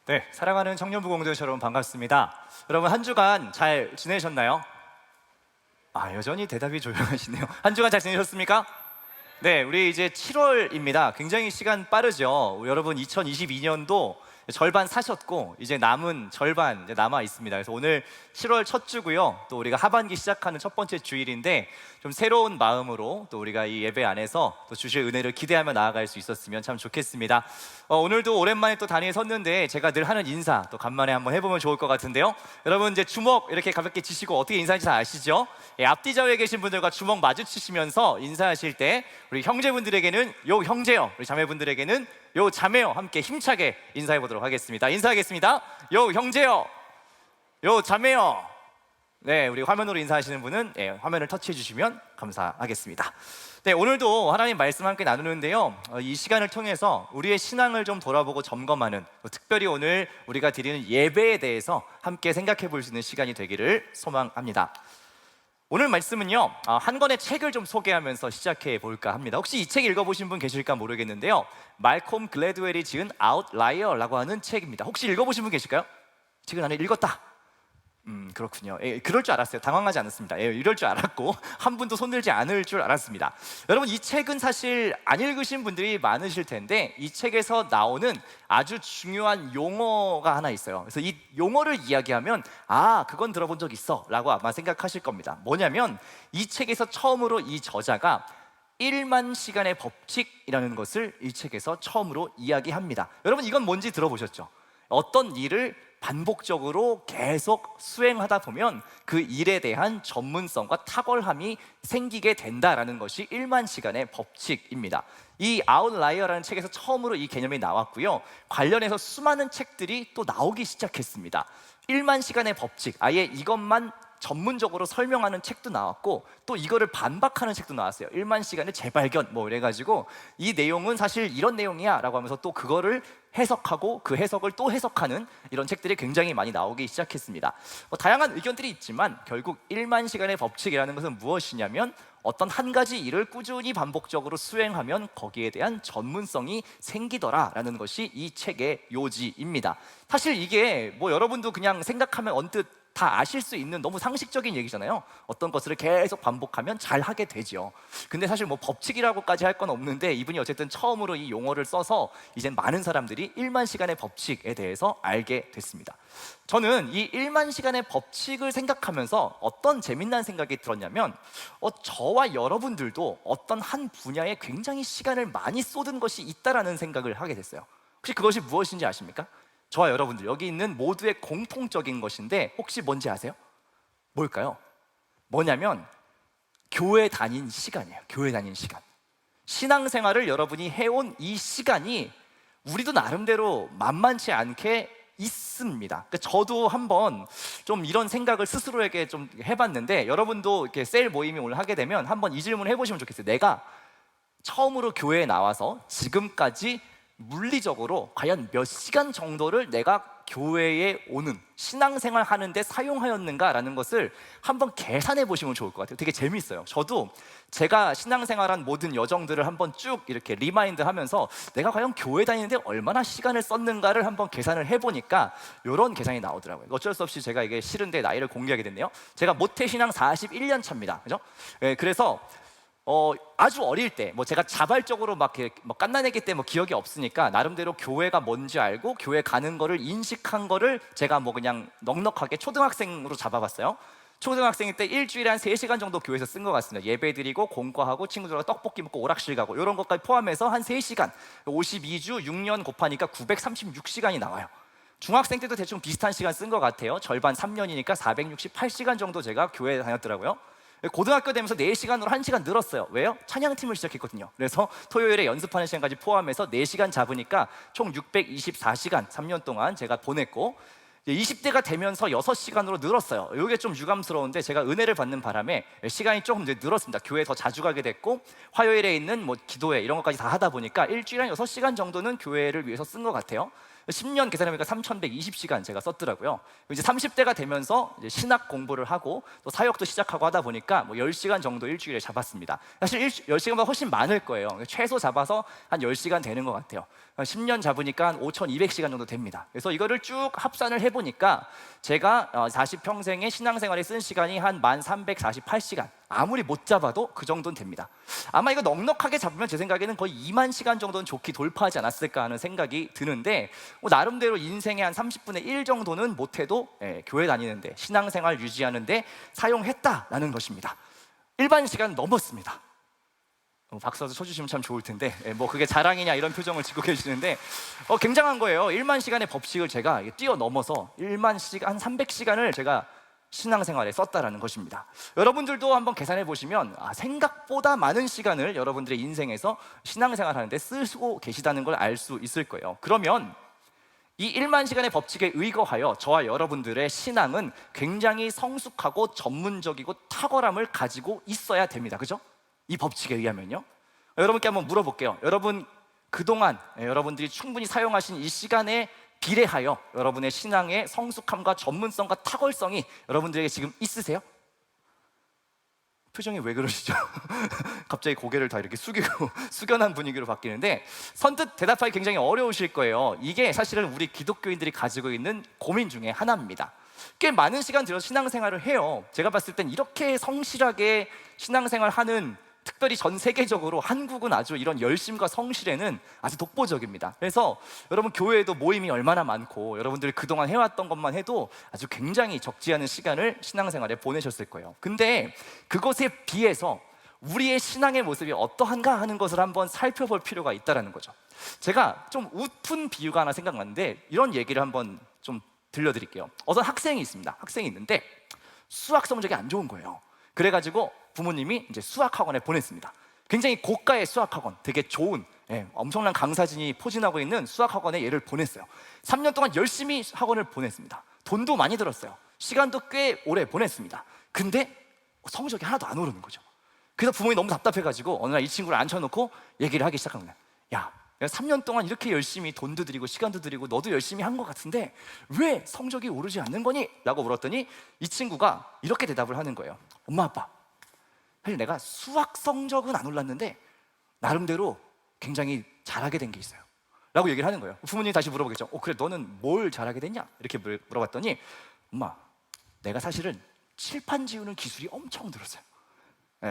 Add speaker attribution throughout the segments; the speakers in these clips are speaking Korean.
Speaker 1: 네, 사랑하는 청년부 공동체 여러분 반갑습니다. 여러분 한 주간 잘 지내셨나요? 여전히 대답이 조용하시네요. 한 주간 잘 지내셨습니까? 네, 우리 이제 7월입니다. 굉장히 시간 빠르죠. 여러분 2022년도 절반 사셨고 이제 남은 절반 이제 남아 있습니다. 그래서 오늘 7월 첫 주고요. 또 우리가 하반기 시작하는 첫 번째 주일인데 좀 새로운 마음으로 또 우리가 이 예배 안에서 또 주실 은혜를 기대하며 나아갈 수 있었으면 참 좋겠습니다. 오늘도 오랜만에 또 단위에 섰는데 제가 늘 하는 인사 또 간만에 한번 해보면 좋을 것 같은데요. 여러분 이제 주먹 이렇게 가볍게 치시고 어떻게 인사하는지 잘 아시죠? 앞뒤 좌우에 계신 분들과 주먹 마주치시면서 인사하실 때 우리 형제분들에게는 요 형제요, 우리 자매분들에게는 요 자매요 함께 힘차게 인사해 보도록 하겠습니다. 인사하겠습니다. 요 형제요, 요 자매요. 네, 우리 화면으로 인사하시는 분은 화면을 터치해 주시면 감사하겠습니다. 네, 오늘도 하나님 말씀 함께 나누는데요. 이 시간을 통해서 우리의 신앙을 좀 돌아보고 점검하는, 특별히 오늘 우리가 드리는 예배에 대해서 함께 생각해 볼 수 있는 시간이 되기를 소망합니다. 오늘 말씀은요, 한 권의 책을 좀 소개하면서 시작해 볼까 합니다. 혹시 이 책 읽어보신 분 계실까 모르겠는데요, 말콤 글래드웰이 지은 아웃라이어라고 하는 책입니다. 혹시 읽어보신 분 계실까요? 책을 나는 읽었다. 그렇군요. 그럴 줄 알았어요. 당황하지 않았습니다. 이럴 줄 알았고 한 분도 손들지 않을 줄 알았습니다. 여러분, 이 책은 사실 안 읽으신 분들이 많으실 텐데 이 책에서 나오는 아주 중요한 용어가 하나 있어요. 그래서 이 용어를 이야기하면 그건 들어본 적 있어 라고 아마 생각하실 겁니다. 뭐냐면 이 책에서 처음으로 이 저자가 1만 시간의 법칙이라는 것을 이 책에서 처음으로 이야기합니다. 여러분, 이건 뭔지 들어보셨죠? 어떤 일을 반복적으로 계속 수행하다 보면 그 일에 대한 전문성과 탁월함이 생기게 된다라는 것이 1만 시간의 법칙입니다. 이 아웃라이어라는 책에서 처음으로 이 개념이 나왔고요, 관련해서 수많은 책들이 또 나오기 시작했습니다. 1만 시간의 법칙, 아예 이것만 전문적으로 설명하는 책도 나왔고 또 이거를 반박하는 책도 나왔어요. 1만 시간의 재발견 이래가지고 이 내용은 사실 이런 내용이야 라고 하면서 또 그거를 해석하고 그 해석을 또 해석하는 이런 책들이 굉장히 많이 나오기 시작했습니다. 다양한 의견들이 있지만 결국 1만 시간의 법칙이라는 것은 무엇이냐면 어떤 한 가지 일을 꾸준히 반복적으로 수행하면 거기에 대한 전문성이 생기더라라는 것이 이 책의 요지입니다. 사실 이게 여러분도 그냥 생각하면 언뜻 다 아실 수 있는 너무 상식적인 얘기잖아요. 어떤 것을 계속 반복하면 잘 하게 되죠. 근데 사실 법칙이라고까지 할 건 없는데 이분이 어쨌든 처음으로 이 용어를 써서 이제 많은 사람들이 1만 시간의 법칙에 대해서 알게 됐습니다. 저는 이 1만 시간의 법칙을 생각하면서 어떤 재미난 생각이 들었냐면 저와 여러분들도 어떤 한 분야에 굉장히 시간을 많이 쏟은 것이 있다라는 생각을 하게 됐어요. 혹시 그것이 무엇인지 아십니까? 저와 여러분들 여기 있는 모두의 공통적인 것인데 혹시 뭔지 아세요? 뭘까요? 뭐냐면 교회 다닌 시간이에요. 교회 다닌 시간. 신앙생활을 여러분이 해온 이 시간이 우리도 나름대로 만만치 않게 있습니다. 그러니까 저도 한번 좀 이런 생각을 스스로에게 좀 해봤는데 여러분도 이렇게 셀 모임이 오늘 하게 되면 한번 이 질문을 해보시면 좋겠어요. 내가 처음으로 교회에 나와서 지금까지 물리적으로 과연 몇 시간 정도를 내가 교회에 오는 신앙생활 하는데 사용하였는가라는 것을 한번 계산해 보시면 좋을 것 같아요. 되게 재미있어요. 저도 제가 신앙생활한 모든 여정들을 한번 쭉 이렇게 리마인드 하면서 내가 과연 교회 다니는데 얼마나 시간을 썼는가를 한번 계산을 해보니까 이런 계산이 나오더라고요. 어쩔 수 없이 제가 이게 싫은데 나이를 공개하게 됐네요. 제가 모태신앙 41년 차입니다. 그죠? 그래서 아주 어릴 때 제가 자발적으로 갓난아기 때 기억이 없으니까 나름대로 교회가 뭔지 알고 교회 가는 거를 인식한 거를 제가 그냥 넉넉하게 초등학생으로 잡아봤어요. 초등학생 때 일주일에 한 3시간 정도 교회에서 쓴 것 같습니다. 예배 드리고 공과하고 친구들과 떡볶이 먹고 오락실 가고 이런 것까지 포함해서 한 3시간, 52주 6년 곱하니까 936시간이 나와요. 중학생 때도 대충 비슷한 시간 쓴 것 같아요. 절반 3년이니까 468시간 정도 제가 교회에 다녔더라고요. 고등학교 되면서 4시간으로 1시간 늘었어요. 왜요? 찬양팀을 시작했거든요. 그래서 토요일에 연습하는 시간까지 포함해서 4시간 잡으니까 총 624시간 3년 동안 제가 보냈고 20대가 되면서 6시간으로 늘었어요. 이게 좀 유감스러운데 제가 은혜를 받는 바람에 시간이 조금 이제 늘었습니다. 교회에 더 자주 가게 됐고 화요일에 있는 기도회 이런 것까지 다 하다 보니까 일주일에 한 6시간 정도는 교회를 위해서 쓴 것 같아요. 10년 계산해보니까 3,120시간 제가 썼더라고요. 이제 30대가 되면서 이제 신학 공부를 하고 또 사역도 시작하고 하다 보니까 뭐 10시간 정도 일주일에 잡았습니다. 사실 10시간보다 훨씬 많을 거예요. 최소 잡아서 한 10시간 되는 것 같아요. 10년 잡으니까 한 5,200시간 정도 됩니다. 그래서 이거를 쭉 합산을 해보니까 제가 40평생의 신앙생활에 쓴 시간이 한 1,348시간, 아무리 못 잡아도 그 정도는 됩니다. 아마 이거 넉넉하게 잡으면 제 생각에는 거의 2만 시간 정도는 좋게 돌파하지 않았을까 하는 생각이 드는데, 나름대로 인생의 한 30분의 1 정도는 못해도 교회 다니는데, 신앙생활 유지하는데 사용했다라는 것입니다. 일반 시간 넘었습니다. 박수도 쳐주시면 참 좋을 텐데, 뭐 그게 자랑이냐 이런 표정을 짓고 계시는데 굉장한 거예요. 1만 시간의 법칙을 제가 뛰어넘어서 1만 시간, 한 300시간을 제가 신앙생활에 썼다라는 것입니다. 여러분들도 한번 계산해 보시면 생각보다 많은 시간을 여러분들의 인생에서 신앙생활 하는데 쓰고 계시다는 걸 알 수 있을 거예요. 그러면 이 1만 시간의 법칙에 의거하여 저와 여러분들의 신앙은 굉장히 성숙하고 전문적이고 탁월함을 가지고 있어야 됩니다. 그죠? 이 법칙에 의하면요. 여러분께 한번 물어볼게요. 여러분 그동안 여러분들이 충분히 사용하신 이 시간에 비례하여 여러분의 신앙의 성숙함과 전문성과 탁월성이 여러분들에게 지금 있으세요? 표정이 왜 그러시죠? 갑자기 고개를 다 이렇게 숙이고 숙연한 분위기로 바뀌는데 선뜻 대답하기 굉장히 어려우실 거예요. 이게 사실은 우리 기독교인들이 가지고 있는 고민 중에 하나입니다. 꽤 많은 시간 들여서 신앙생활을 해요. 제가 봤을 땐 이렇게 성실하게 신앙생활 하는, 특별히 전 세계적으로 한국은 아주 이런 열심과 성실에는 아주 독보적입니다. 그래서 여러분 교회에도 모임이 얼마나 많고 여러분들이 그동안 해왔던 것만 해도 아주 굉장히 적지 않은 시간을 신앙생활에 보내셨을 거예요. 근데 그것에 비해서 우리의 신앙의 모습이 어떠한가 하는 것을 한번 살펴볼 필요가 있다는 거죠. 제가 좀 웃픈 비유가 하나 생각났는데 이런 얘기를 한번 좀 들려드릴게요. 어떤 학생이 있습니다. 학생이 있는데 수학 성적이 안 좋은 거예요. 그래가지고 부모님이 이제 수학학원에 보냈습니다. 굉장히 고가의 수학학원, 되게 좋은 엄청난 강사진이 포진하고 있는 수학학원에 얘를 보냈어요. 3년 동안 열심히 학원을 보냈습니다. 돈도 많이 들었어요. 시간도 꽤 오래 보냈습니다. 근데 성적이 하나도 안 오르는 거죠. 그래서 부모님이 너무 답답해가지고 어느 날 이 친구를 앉혀놓고 얘기를 하기 시작합니다. 야, 내가 3년 동안 이렇게 열심히 돈도 들이고 시간도 들이고 너도 열심히 한 것 같은데 왜 성적이 오르지 않는 거니? 라고 물었더니 이 친구가 이렇게 대답을 하는 거예요. 엄마 아빠, 사실 내가 수학 성적은 안 올랐는데 나름대로 굉장히 잘하게 된 게 있어요 라고 얘기를 하는 거예요. 부모님이 다시 물어보겠죠. 그래 너는 뭘 잘하게 됐냐? 이렇게 물어봤더니 엄마, 내가 사실은 칠판 지우는 기술이 엄청 늘었어요.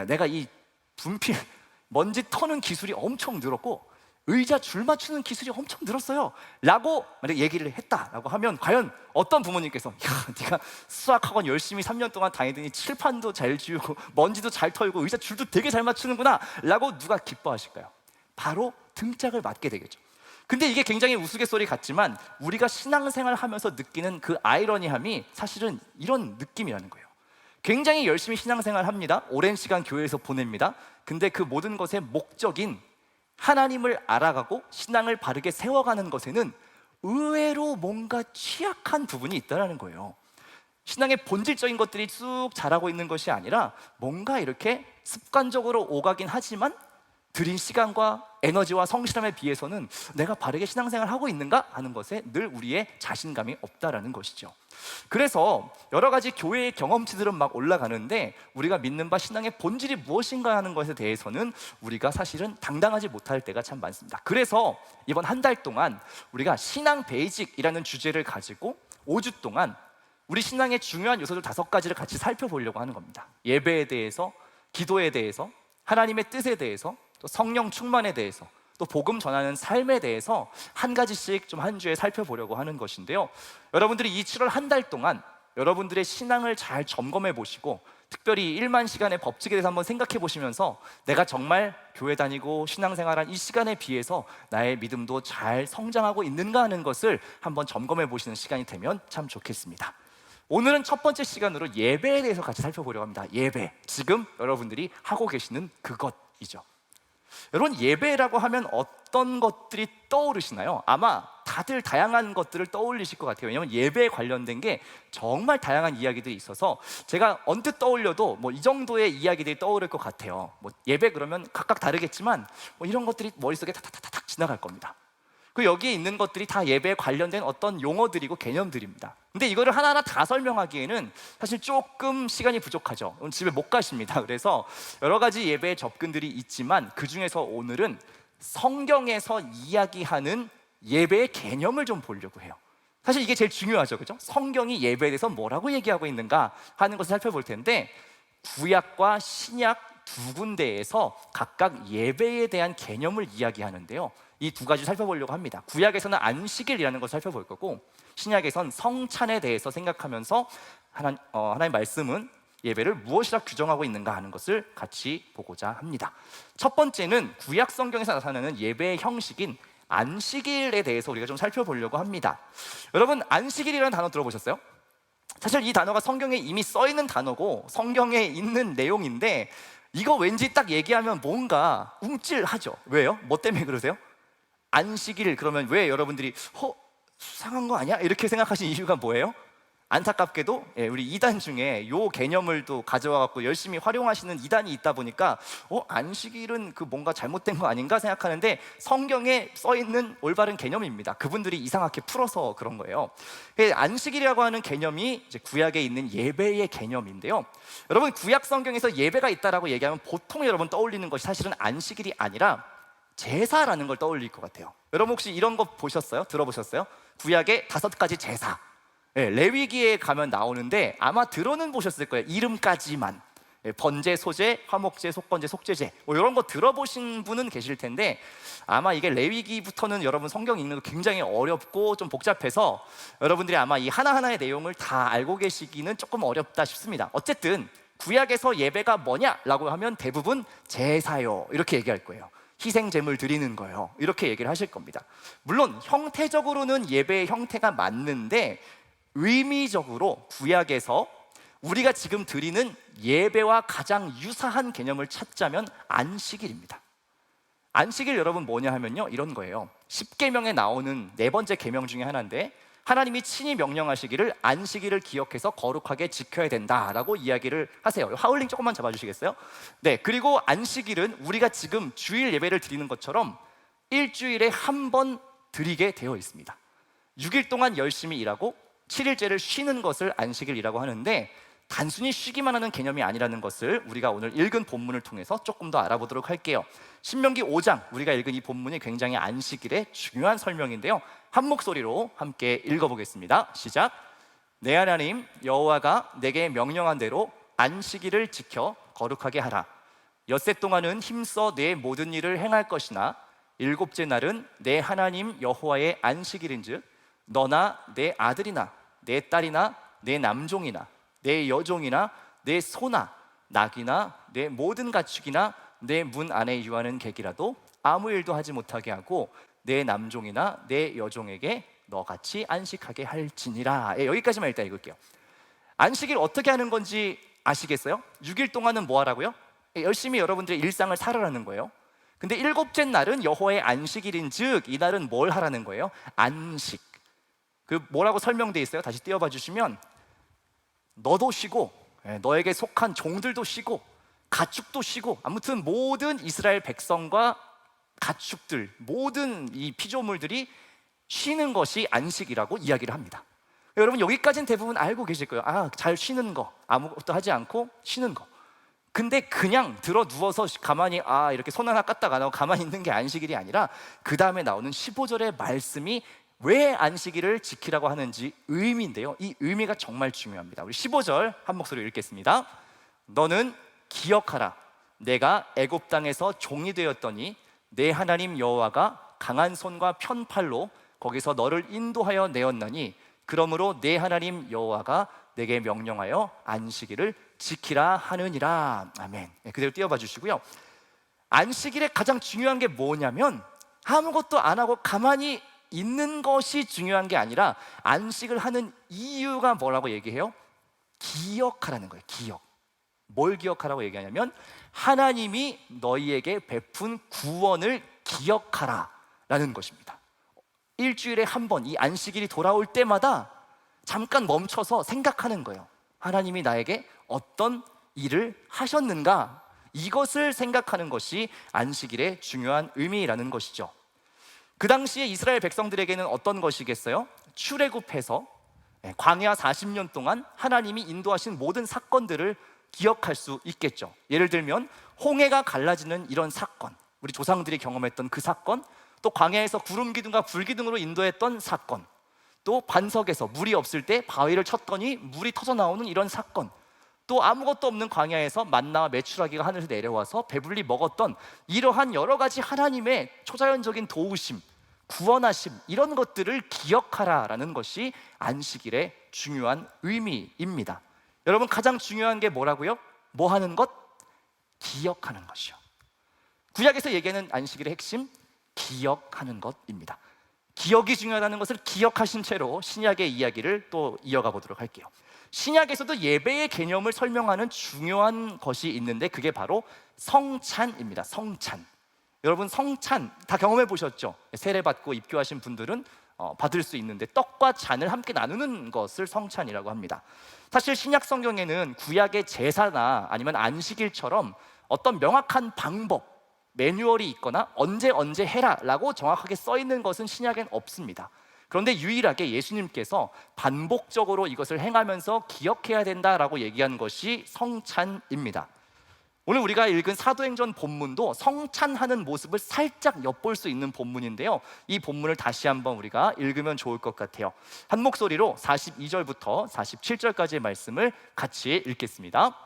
Speaker 1: 내가 이 분필, 먼지 터는 기술이 엄청 늘었고 의자 줄 맞추는 기술이 엄청 늘었어요 라고 만약 얘기를 했다라고 하면 과연 어떤 부모님께서 야, 네가 수학학원 열심히 3년 동안 다니더니 칠판도 잘 지우고 먼지도 잘 털고 의자 줄도 되게 잘 맞추는구나 라고 누가 기뻐하실까요? 바로 등짝을 맞게 되겠죠. 근데 이게 굉장히 우스갯소리 같지만 우리가 신앙생활 하면서 느끼는 그 아이러니함이 사실은 이런 느낌이라는 거예요. 굉장히 열심히 신앙생활 합니다. 오랜 시간 교회에서 보냅니다. 근데 그 모든 것의 목적인 하나님을 알아가고 신앙을 바르게 세워가는 것에는 의외로 뭔가 취약한 부분이 있다는 거예요. 신앙의 본질적인 것들이 쑥 자라고 있는 것이 아니라 뭔가 이렇게 습관적으로 오가긴 하지만 들인 시간과 에너지와 성실함에 비해서는 내가 바르게 신앙생활을 하고 있는가 하는 것에 늘 우리의 자신감이 없다라는 것이죠. 그래서 여러 가지 교회의 경험치들은 막 올라가는데 우리가 믿는 바 신앙의 본질이 무엇인가 하는 것에 대해서는 우리가 사실은 당당하지 못할 때가 참 많습니다. 그래서 이번 한 달 동안 우리가 신앙 베이직이라는 주제를 가지고 5주 동안 우리 신앙의 중요한 요소들 5가지를 같이 살펴보려고 하는 겁니다. 예배에 대해서, 기도에 대해서, 하나님의 뜻에 대해서, 또 성령 충만에 대해서, 또 복음 전하는 삶에 대해서 한 가지씩 좀 한 주에 살펴보려고 하는 것인데요. 여러분들이 이 7월 한 달 동안 여러분들의 신앙을 잘 점검해 보시고 특별히 1만 시간의 법칙에 대해서 한번 생각해 보시면서 내가 정말 교회 다니고 신앙생활한 이 시간에 비해서 나의 믿음도 잘 성장하고 있는가 하는 것을 한번 점검해 보시는 시간이 되면 참 좋겠습니다. 오늘은 첫 번째 시간으로 예배에 대해서 같이 살펴보려고 합니다. 예배, 지금 여러분들이 하고 계시는 그것이죠. 여러분 예배라고 하면 어떤 것들이 떠오르시나요? 아마 다들 다양한 것들을 떠올리실 것 같아요. 왜냐하면 예배에 관련된 게 정말 다양한 이야기들이 있어서 제가 언뜻 떠올려도 뭐 이 정도의 이야기들이 떠오를 것 같아요. 뭐 예배 그러면 각각 다르겠지만 뭐 이런 것들이 머릿속에 탁탁탁탁 지나갈 겁니다. 그 여기에 있는 것들이 다 예배에 관련된 어떤 용어들이고 개념들입니다. 근데 이거를 하나하나 다 설명하기에는 사실 조금 시간이 부족하죠. 오늘 집에 못 가십니다. 그래서 여러 가지 예배의 접근들이 있지만 그 중에서 오늘은 성경에서 이야기하는 예배의 개념을 좀 보려고 해요. 사실 이게 제일 중요하죠, 그죠? 성경이 예배에 대해서 뭐라고 얘기하고 있는가 하는 것을 살펴볼 텐데, 구약과 신약 두 군데에서 각각 예배에 대한 개념을 이야기하는데요, 이 두 가지 살펴보려고 합니다. 구약에서는 안식일이라는 것을 살펴볼 거고, 신약에선 성찬에 대해서 생각하면서 하나님 말씀은 예배를 무엇이라 규정하고 있는가 하는 것을 같이 보고자 합니다. 첫 번째는 구약 성경에서 나타나는 예배의 형식인 안식일에 대해서 우리가 좀 살펴보려고 합니다. 여러분, 안식일이라는 단어 들어보셨어요? 사실 이 단어가 성경에 이미 써 있는 단어고 성경에 있는 내용인데, 이거 왠지 딱 얘기하면 뭔가 움찔하죠. 왜요? 뭐 때문에 그러세요? 안식일 그러면 왜 여러분들이 수상한 거 아니야? 이렇게 생각하신 이유가 뭐예요? 안타깝게도 우리 이단 중에 요 개념을 또 가져와 갖고 열심히 활용하시는 이단이 있다 보니까 안식일은 그 뭔가 잘못된 거 아닌가 생각하는데, 성경에 써 있는 올바른 개념입니다. 그분들이 이상하게 풀어서 그런 거예요. 안식일이라고 하는 개념이 이제 구약에 있는 예배의 개념인데요, 여러분, 구약 성경에서 예배가 있다라고 얘기하면 보통 여러분 떠올리는 것이 사실은 안식일이 아니라 제사라는 걸 떠올릴 것 같아요. 여러분 혹시 이런 거 보셨어요? 들어보셨어요? 구약의 5가지 제사, 레위기에 가면 나오는데 아마 들어는 보셨을 거예요. 이름까지만. 번제, 소제, 화목제, 속건제, 속죄제, 뭐 이런 거 들어보신 분은 계실 텐데, 아마 이게 레위기부터는 여러분 성경 읽는 거 굉장히 어렵고 좀 복잡해서 여러분들이 아마 이 하나하나의 내용을 다 알고 계시기는 조금 어렵다 싶습니다. 어쨌든 구약에서 예배가 뭐냐라고 하면 대부분 제사요 이렇게 얘기할 거예요. 희생 제물 드리는 거예요 이렇게 얘기를 하실 겁니다. 물론 형태적으로는 예배의 형태가 맞는데, 의미적으로 구약에서 우리가 지금 드리는 예배와 가장 유사한 개념을 찾자면 안식일입니다. 안식일 여러분 뭐냐 하면요, 이런 거예요. 십계명에 나오는 4번째 계명 중에 하나인데, 하나님이 친히 명령하시기를 안식일을 기억해서 거룩하게 지켜야 된다라고 이야기를 하세요. 하울링 조금만 잡아주시겠어요? 네, 그리고 안식일은 우리가 지금 주일 예배를 드리는 것처럼 일주일에 한 번 드리게 되어 있습니다. 6일 동안 열심히 일하고 7일째를 쉬는 것을 안식일이라고 하는데, 단순히 쉬기만 하는 개념이 아니라는 것을 우리가 오늘 읽은 본문을 통해서 조금 더 알아보도록 할게요. 신명기 5장 우리가 읽은 이 본문이 굉장히 안식일의 중요한 설명인데요, 한 목소리로 함께 읽어보겠습니다. 시작. 내 하나님 여호와가 내게 명령한 대로 안식일을 지켜 거룩하게 하라. 엿새 동안은 힘써 내 모든 일을 행할 것이나 일곱째 날은 내 하나님 여호와의 안식일인즉 너나 내 아들이나 내 딸이나 내 남종이나 내 여종이나 내 소나 낙이나 내 모든 가축이나 내 문 안에 유하는 객이라도 아무 일도 하지 못하게 하고 내 남종이나 내 여종에게 너같이 안식하게 할지니라. 여기까지만 일단 읽을게요. 안식일 어떻게 하는 건지 아시겠어요? 6일 동안은 뭐 하라고요? 열심히 여러분들의 일상을 살아라는 거예요. 근데 7째 날은 여호와의 안식일인 즉 이 날은 뭘 하라는 거예요? 안식. 그 뭐라고 설명되어 있어요? 다시 띄워봐 주시면, 너도 쉬고 너에게 속한 종들도 쉬고 가축도 쉬고, 아무튼 모든 이스라엘 백성과 가축들, 모든 이 피조물들이 쉬는 것이 안식이라고 이야기를 합니다. 여러분 여기까지는 대부분 알고 계실 거예요. 잘 쉬는 거, 아무것도 하지 않고 쉬는 거. 근데 그냥 들어 누워서 가만히 이렇게 손 하나 까딱 안 하고 가만히 있는 게 안식일이 아니라, 그 다음에 나오는 15절의 말씀이 왜 안식일을 지키라고 하는지 의미인데요, 이 의미가 정말 중요합니다. 우리 15절 한 목소리로 읽겠습니다. 너는 기억하라. 내가 애굽 땅에서 종이 되었더니 내 하나님 여호와가 강한 손과 편팔로 거기서 너를 인도하여 내었나니, 그러므로 내 하나님 여호와가 내게 명령하여 안식일을 지키라 하느니라. 아멘. 그대로 띄워봐 주시고요. 안식일에 가장 중요한 게 뭐냐면, 아무것도 안 하고 가만히 있는 것이 중요한 게 아니라 안식을 하는 이유가 뭐라고 얘기해요? 기억하라는 거예요. 기억. 뭘 기억하라고 얘기하냐면, 하나님이 너희에게 베푼 구원을 기억하라 라는 것입니다. 일주일에 한 번 이 안식일이 돌아올 때마다 잠깐 멈춰서 생각하는 거예요. 하나님이 나에게 어떤 일을 하셨는가, 이것을 생각하는 것이 안식일의 중요한 의미라는 것이죠. 그 당시에 이스라엘 백성들에게는 어떤 것이겠어요? 출애굽해서 광야 40년 동안 하나님이 인도하신 모든 사건들을 기억할 수 있겠죠. 예를 들면 홍해가 갈라지는 이런 사건, 우리 조상들이 경험했던 그 사건, 또 광야에서 구름 기둥과 불 기둥으로 인도했던 사건, 또 반석에서 물이 없을 때 바위를 쳤더니 물이 터져 나오는 이런 사건, 또 아무것도 없는 광야에서 만나와 메추라기가 하늘에서 내려와서 배불리 먹었던 이러한 여러 가지 하나님의 초자연적인 도우심, 구원하심, 이런 것들을 기억하라라는 것이 안식일의 중요한 의미입니다. 여러분, 가장 중요한 게 뭐라고요? 뭐 하는 것? 기억하는 것이요. 구약에서 얘기하는 안식일의 핵심, 기억하는 것입니다. 기억이 중요하다는 것을 기억하신 채로 신약의 이야기를 또 이어가 보도록 할게요. 신약에서도 예배의 개념을 설명하는 중요한 것이 있는데 그게 바로 성찬입니다. 성찬. 여러분, 성찬 다 경험해 보셨죠? 세례받고 입교하신 분들은 받을 수 있는데 떡과 잔을 함께 나누는 것을 성찬이라고 합니다. 사실 신약 성경에는 구약의 제사나 아니면 안식일처럼 어떤 명확한 방법, 매뉴얼이 있거나 언제 해라라고 정확하게 써 있는 것은 신약엔 없습니다. 그런데 유일하게 예수님께서 반복적으로 이것을 행하면서 기억해야 된다라고 얘기한 것이 성찬입니다. 오늘 우리가 읽은 사도행전 본문도 성찬하는 모습을 살짝 엿볼 수 있는 본문인데요, 이 본문을 다시 한번 우리가 읽으면 좋을 것 같아요. 한 목소리로 42절부터 47절까지의 말씀을 같이 읽겠습니다.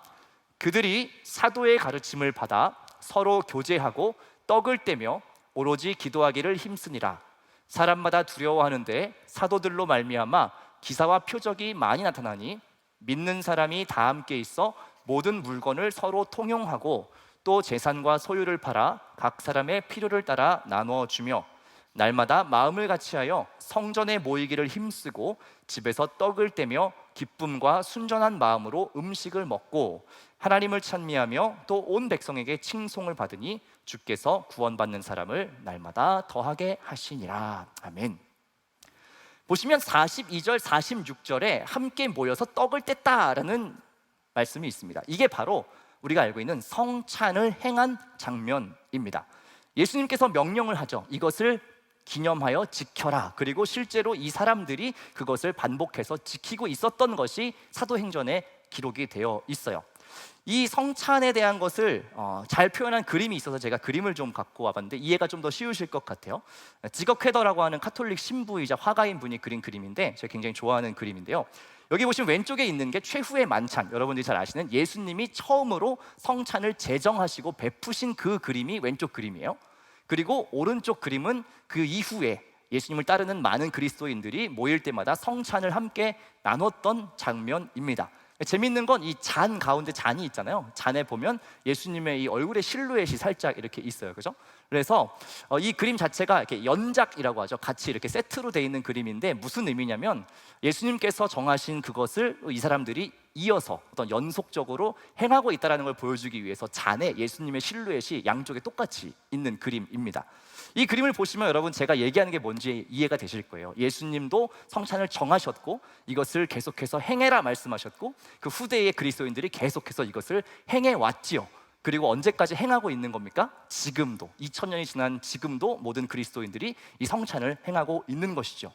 Speaker 1: 그들이 사도의 가르침을 받아 서로 교제하고 떡을 떼며 오로지 기도하기를 힘쓰니라. 사람마다 두려워하는데 사도들로 말미암아 기사와 표적이 많이 나타나니 믿는 사람이 다 함께 있어 모든 물건을 서로 통용하고 또 재산과 소유를 팔아 각 사람의 필요를 따라 나누어 주며 날마다 마음을 같이하여 성전에 모이기를 힘쓰고 집에서 떡을 떼며 기쁨과 순전한 마음으로 음식을 먹고 하나님을 찬미하며 또 온 백성에게 칭송을 받으니 주께서 구원받는 사람을 날마다 더하게 하시니라. 아멘. 보시면 42절, 46절에 함께 모여서 떡을 뗐다라는 말씀이 있습니다. 이게 바로 우리가 알고 있는 성찬을 행한 장면입니다. 예수님께서 명령을 하죠. 이것을 기념하여 지켜라. 그리고 실제로 이 사람들이 그것을 반복해서 지키고 있었던 것이 사도행전에 기록이 되어 있어요. 이 성찬에 대한 것을 잘 표현한 그림이 있어서 제가 그림을 좀 갖고 와봤는데 이해가 좀 더 쉬우실 것 같아요. 지거 쾌더라고 하는 카톨릭 신부이자 화가인 분이 그린 그림인데 제가 굉장히 좋아하는 그림인데요, 여기 보시면 왼쪽에 있는 게 최후의 만찬, 여러분들이 잘 아시는 예수님이 처음으로 성찬을 제정하시고 베푸신 그 그림이 왼쪽 그림이에요. 그리고 오른쪽 그림은 그 이후에 예수님을 따르는 많은 그리스도인들이 모일 때마다 성찬을 함께 나눴던 장면입니다. 재밌는 건 이 잔 가운데 잔이 있잖아요. 잔에 보면 예수님의 이 얼굴의 실루엣이 살짝 이렇게 있어요, 그죠? 그래서 이 그림 자체가 이렇게 연작이라고 하죠. 같이 이렇게 세트로 돼 있는 그림인데 무슨 의미냐면 예수님께서 정하신 그것을 이 사람들이 이어서 어떤 연속적으로 행하고 있다는 걸 보여주기 위해서 잔에 예수님의 실루엣이 양쪽에 똑같이 있는 그림입니다. 이 그림을 보시면 여러분, 제가 얘기하는 게 뭔지 이해가 되실 거예요. 예수님도 성찬을 정하셨고 이것을 계속해서 행해라 말씀하셨고 그 후대의 그리스도인들이 계속해서 이것을 행해왔지요. 그리고 언제까지 행하고 있는 겁니까? 지금도, 2000년이 지난 지금도 모든 그리스도인들이 이 성찬을 행하고 있는 것이죠.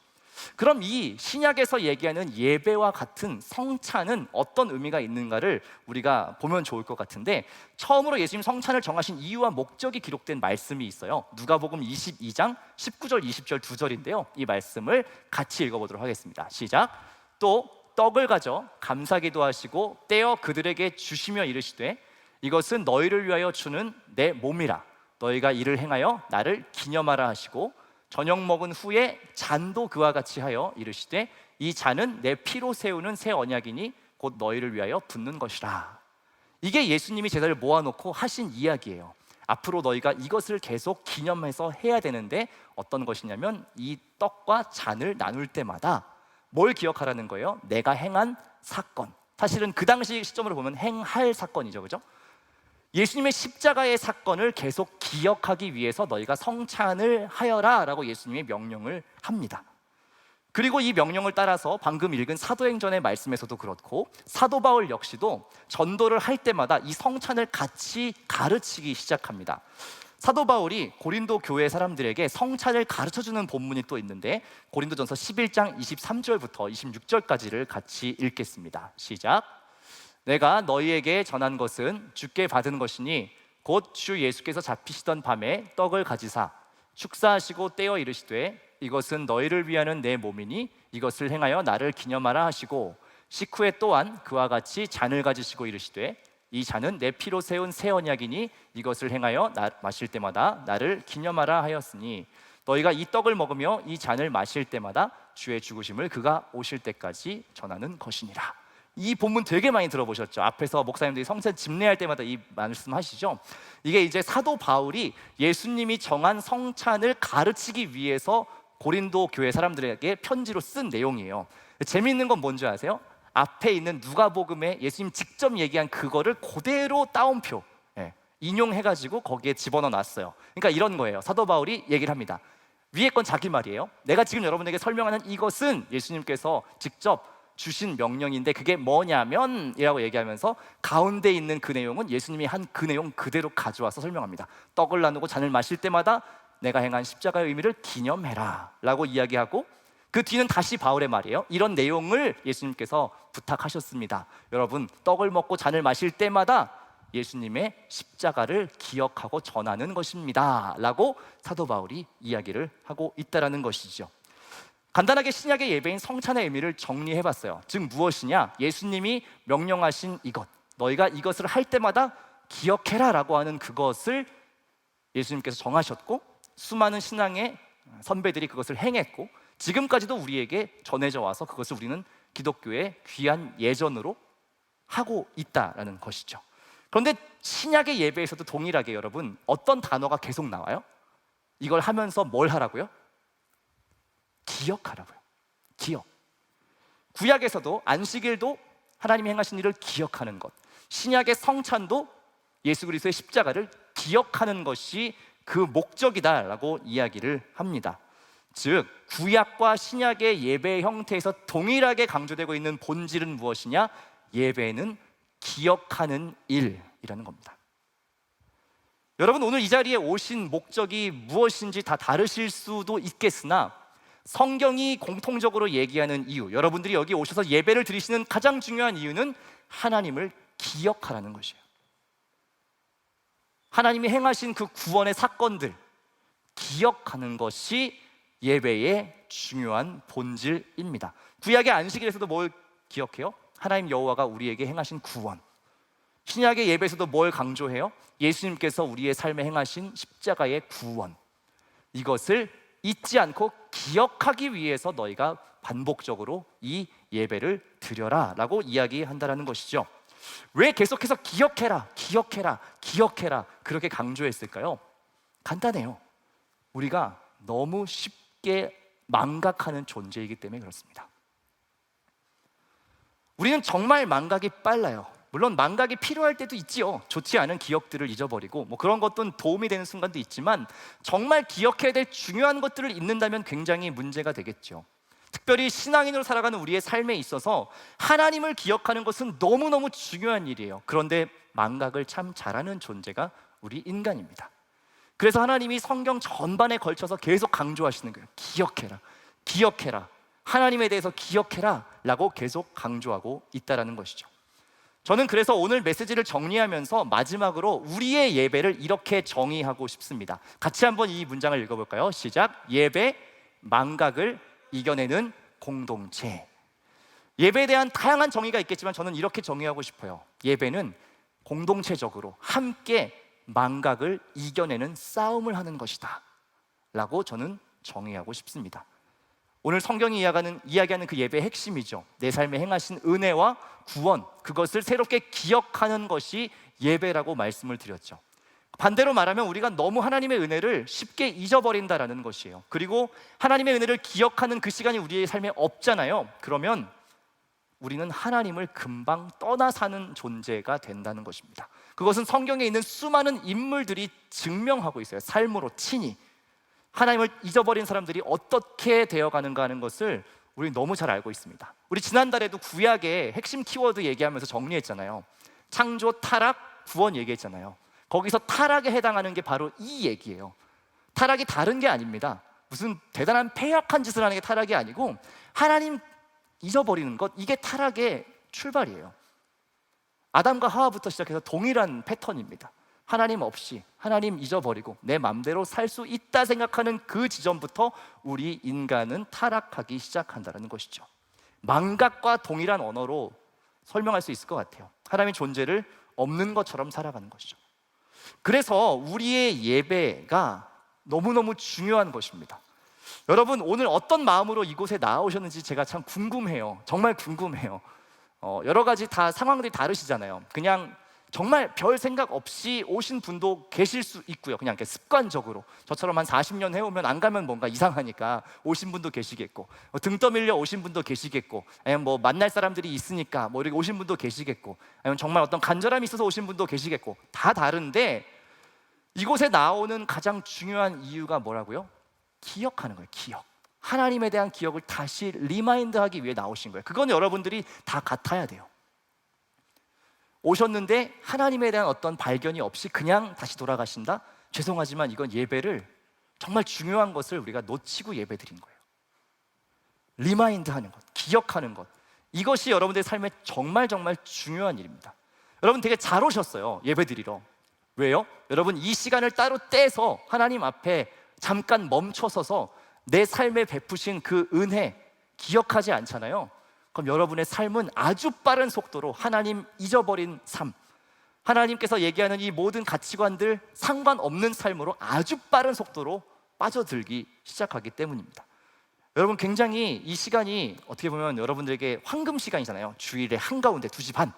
Speaker 1: 그럼 이 신약에서 얘기하는 예배와 같은 성찬은 어떤 의미가 있는가를 우리가 보면 좋을 것 같은데, 처음으로 예수님 성찬을 정하신 이유와 목적이 기록된 말씀이 있어요. 누가복음 22장 19절 20절 두 절인데요, 이 말씀을 같이 읽어보도록 하겠습니다. 시작. 또 떡을 가져 감사기도 하시고 떼어 그들에게 주시며 이르시되 이것은 너희를 위하여 주는 내 몸이라. 너희가 이를 행하여 나를 기념하라 하시고 저녁 먹은 후에 잔도 그와 같이 하여 이르시되 이 잔은 내 피로 세우는 새 언약이니 곧 너희를 위하여 붓는 것이라. 이게 예수님이 제자를 모아놓고 하신 이야기예요. 앞으로 너희가 이것을 계속 기념해서 해야 되는데 어떤 것이냐면 이 떡과 잔을 나눌 때마다 뭘 기억하라는 거예요? 내가 행한 사건. 사실은 그 당시 시점으로 보면 행할 사건이죠, 그죠? 예수님의 십자가의 사건을 계속 기억하기 위해서 너희가 성찬을 하여라 라고 예수님이 명령을 합니다. 그리고 이 명령을 따라서 방금 읽은 사도행전의 말씀에서도 그렇고 사도 바울 역시도 전도를 할 때마다 이 성찬을 같이 가르치기 시작합니다. 사도 바울이 고린도 교회 사람들에게 성찬을 가르쳐주는 본문이 또 있는데 고린도전서 11장 23절부터 26절까지를 같이 읽겠습니다. 시작. 내가 너희에게 전한 것은 주께 받은 것이니 곧 주 예수께서 잡히시던 밤에 떡을 가지사 축사하시고 떼어 이르시되 이것은 너희를 위하는 내 몸이니 이것을 행하여 나를 기념하라 하시고 식후에 또한 그와 같이 잔을 가지시고 이르시되 이 잔은 내 피로 세운 새 언약이니 이것을 행하여 마실 때마다 나를 기념하라 하였으니 너희가 이 떡을 먹으며 이 잔을 마실 때마다 주의 죽으심을 그가 오실 때까지 전하는 것이니라. 이 본문 되게 많이 들어보셨죠? 앞에서 목사님들이 성찬 집례할 때마다 이 말씀하시죠? 이게 이제 사도 바울이 예수님이 정한 성찬을 가르치기 위해서 고린도 교회 사람들에게 편지로 쓴 내용이에요. 재미있는 건 뭔지 아세요? 앞에 있는 누가복음에 예수님 직접 얘기한 그거를 그대로 따옴표 인용해가지고 거기에 집어넣어 놨어요. 그러니까 이런 거예요. 사도 바울이 얘기를 합니다. 위에 건 자기 말이에요. 내가 지금 여러분에게 설명하는 이것은 예수님께서 직접 주신 명령인데 그게 뭐냐면 이라고 얘기하면서 가운데 있는 그 내용은 예수님이 한 그 내용 그대로 가져와서 설명합니다. 떡을 나누고 잔을 마실 때마다 내가 행한 십자가의 의미를 기념해라 라고 이야기하고 그 뒤는 다시 바울의 말이에요. 이런 내용을 예수님께서 부탁하셨습니다. 여러분, 떡을 먹고 잔을 마실 때마다 예수님의 십자가를 기억하고 전하는 것입니다 라고 사도 바울이 이야기를 하고 있다는 것이죠. 간단하게 신약의 예배인 성찬의 의미를 정리해봤어요. 즉 무엇이냐? 예수님이 명령하신 이것, 너희가 이것을 할 때마다 기억해라 라고 하는 그것을 예수님께서 정하셨고 수많은 신앙의 선배들이 그것을 행했고 지금까지도 우리에게 전해져 와서 그것을 우리는 기독교의 귀한 예전으로 하고 있다는 것이죠. 그런데 신약의 예배에서도 동일하게 여러분 어떤 단어가 계속 나와요? 이걸 하면서 뭘 하라고요? 기억하라고요. 기억. 구약에서도 안식일도 하나님이 행하신 일을 기억하는 것, 신약의 성찬도 예수 그리스도의 십자가를 기억하는 것이 그 목적이다라고 이야기를 합니다. 즉 구약과 신약의 예배 형태에서 동일하게 강조되고 있는 본질은 무엇이냐? 예배는 기억하는 일이라는 겁니다. 여러분 오늘 이 자리에 오신 목적이 무엇인지 다 다르실 수도 있겠으나 성경이 공통적으로 얘기하는 이유, 여러분들이 여기 오셔서 예배를 드리시는 가장 중요한 이유는 하나님을 기억하라는 것이에요. 하나님이 행하신 그 구원의 사건들 기억하는 것이 예배의 중요한 본질입니다. 구약의 안식일에서도 뭘 기억해요? 하나님 여호와가 우리에게 행하신 구원. 신약의 예배에서도 뭘 강조해요? 예수님께서 우리의 삶에 행하신 십자가의 구원. 이것을 잊지 않고 기억하기 위해서 너희가 반복적으로 이 예배를 드려라 라고 이야기한다는 것이죠. 왜 계속해서 기억해라, 기억해라, 기억해라 그렇게 강조했을까요? 간단해요. 우리가 너무 쉽게 망각하는 존재이기 때문에 그렇습니다. 우리는 정말 망각이 빨라요. 물론 망각이 필요할 때도 있지요. 좋지 않은 기억들을 잊어버리고 그런 것도 도움이 되는 순간도 있지만 정말 기억해야 될 중요한 것들을 잊는다면 굉장히 문제가 되겠죠. 특별히 신앙인으로 살아가는 우리의 삶에 있어서 하나님을 기억하는 것은 너무너무 중요한 일이에요. 그런데 망각을 참 잘하는 존재가 우리 인간입니다. 그래서 하나님이 성경 전반에 걸쳐서 계속 강조하시는 거예요. 기억해라, 기억해라, 하나님에 대해서 기억해라 라고 계속 강조하고 있다는 것이죠. 저는 그래서 오늘 메시지를 정리하면서 마지막으로 우리의 예배를 이렇게 정의하고 싶습니다. 같이 한번 이 문장을 읽어볼까요? 시작. 예배, 망각을 이겨내는 공동체. 예배에 대한 다양한 정의가 있겠지만 저는 이렇게 정의하고 싶어요. 예배는 공동체적으로 함께 망각을 이겨내는 싸움을 하는 것이다 라고 저는 정의하고 싶습니다. 오늘 성경이 이야기하는 그 예배의 핵심이죠. 내 삶에 행하신 은혜와 구원, 그것을 새롭게 기억하는 것이 예배라고 말씀을 드렸죠. 반대로 말하면 우리가 너무 하나님의 은혜를 쉽게 잊어버린다라는 것이에요. 그리고 하나님의 은혜를 기억하는 그 시간이 우리의 삶에 없잖아요. 그러면 우리는 하나님을 금방 떠나 사는 존재가 된다는 것입니다. 그것은 성경에 있는 수많은 인물들이 증명하고 있어요. 삶으로 친히 하나님을 잊어버린 사람들이 어떻게 되어가는가 하는 것을 우리 너무 잘 알고 있습니다. 우리 지난달에도 구약의 핵심 키워드 얘기하면서 정리했잖아요. 창조, 타락, 구원 얘기했잖아요. 거기서 타락에 해당하는 게 바로 이 얘기예요. 타락이 다른 게 아닙니다. 무슨 대단한 패역한 짓을 하는 게 타락이 아니고 하나님 잊어버리는 것, 이게 타락의 출발이에요. 아담과 하와부터 시작해서 동일한 패턴입니다. 하나님 없이, 하나님 잊어버리고 내 맘대로 살 수 있다 생각하는 그 지점부터 우리 인간은 타락하기 시작한다는 것이죠. 망각과 동일한 언어로 설명할 수 있을 것 같아요. 하나님의 존재를 없는 것처럼 살아가는 것이죠. 그래서 우리의 예배가 너무너무 중요한 것입니다. 여러분, 오늘 어떤 마음으로 이곳에 나오셨는지 제가 참 궁금해요. 정말 궁금해요. 여러 가지 다 상황들이 다르시잖아요. 그냥 정말 별 생각 없이 오신 분도 계실 수 있고요. 그냥 이렇게 습관적으로 저처럼 한 40년 해오면 안 가면 뭔가 이상하니까 오신 분도 계시겠고, 등 떠밀려 오신 분도 계시겠고, 아니면 뭐 만날 사람들이 있으니까 뭐 이렇게 오신 분도 계시겠고, 아니면 정말 어떤 간절함이 있어서 오신 분도 계시겠고, 다 다른데 이곳에 나오는 가장 중요한 이유가 뭐라고요? 기억하는 거예요. 기억. 하나님에 대한 기억을 다시 리마인드하기 위해 나오신 거예요. 그건 여러분들이 다 같아야 돼요. 오셨는데 하나님에 대한 어떤 발견이 없이 그냥 다시 돌아가신다? 죄송하지만 이건 예배를, 정말 중요한 것을 우리가 놓치고 예배 드린 거예요. 리마인드하는 것, 기억하는 것, 이것이 여러분들의 삶에 정말 정말 중요한 일입니다. 여러분 되게 잘 오셨어요, 예배 드리러. 왜요? 여러분 이 시간을 따로 떼서 하나님 앞에 잠깐 멈춰서서 내 삶에 베푸신 그 은혜 기억하지 않잖아요. 그럼 여러분의 삶은 아주 빠른 속도로 하나님 잊어버린 삶, 하나님께서 얘기하는 이 모든 가치관들 상관없는 삶으로 아주 빠른 속도로 빠져들기 시작하기 때문입니다. 여러분 굉장히 이 시간이 어떻게 보면 여러분들에게 황금 시간이잖아요. 주일에 한가운데 2시 반,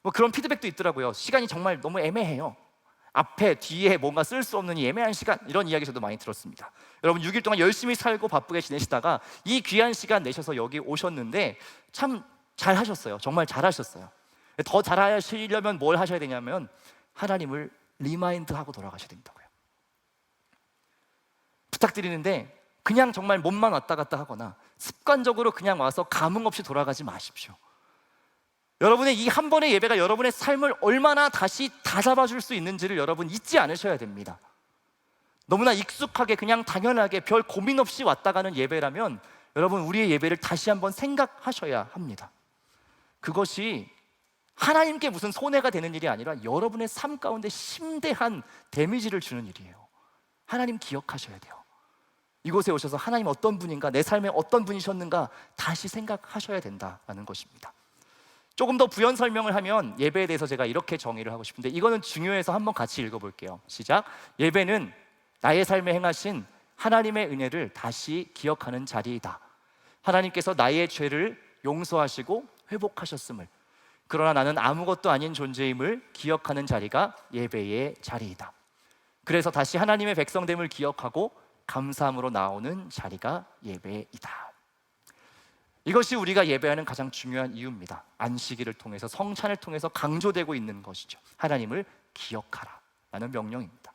Speaker 1: 뭐 그런 피드백도 있더라고요. 시간이 정말 너무 애매해요. 앞에 뒤에 뭔가 쓸 수 없는 이 애매한 시간, 이런 이야기 저도 많이 들었습니다. 여러분 6일 동안 열심히 살고 바쁘게 지내시다가 이 귀한 시간 내셔서 여기 오셨는데 참 잘하셨어요. 정말 잘하셨어요. 더 잘하시려면 뭘 하셔야 되냐면 하나님을 리마인드하고 돌아가셔야 된다고요. 부탁드리는데 그냥 정말 몸만 왔다 갔다 하거나 습관적으로 그냥 와서 감흥 없이 돌아가지 마십시오. 여러분의 이 한 번의 예배가 여러분의 삶을 얼마나 다시 다잡아줄 수 있는지를 여러분 잊지 않으셔야 됩니다. 너무나 익숙하게 그냥 당연하게 별 고민 없이 왔다 가는 예배라면 여러분 우리의 예배를 다시 한번 생각하셔야 합니다. 그것이 하나님께 무슨 손해가 되는 일이 아니라 여러분의 삶 가운데 심대한 데미지를 주는 일이에요. 하나님 기억하셔야 돼요. 이곳에 오셔서 하나님 어떤 분인가, 내 삶에 어떤 분이셨는가 다시 생각하셔야 된다는 것입니다. 조금 더 부연 설명을 하면 예배에 대해서 제가 이렇게 정의를 하고 싶은데, 이거는 중요해서 한번 같이 읽어볼게요. 시작. 예배는 나의 삶에 행하신 하나님의 은혜를 다시 기억하는 자리이다. 하나님께서 나의 죄를 용서하시고 회복하셨음을, 그러나 나는 아무것도 아닌 존재임을 기억하는 자리가 예배의 자리이다. 그래서 다시 하나님의 백성됨을 기억하고 감사함으로 나오는 자리가 예배이다. 이것이 우리가 예배하는 가장 중요한 이유입니다. 안식일을 통해서, 성찬을 통해서 강조되고 있는 것이죠. 하나님을 기억하라 라는 명령입니다.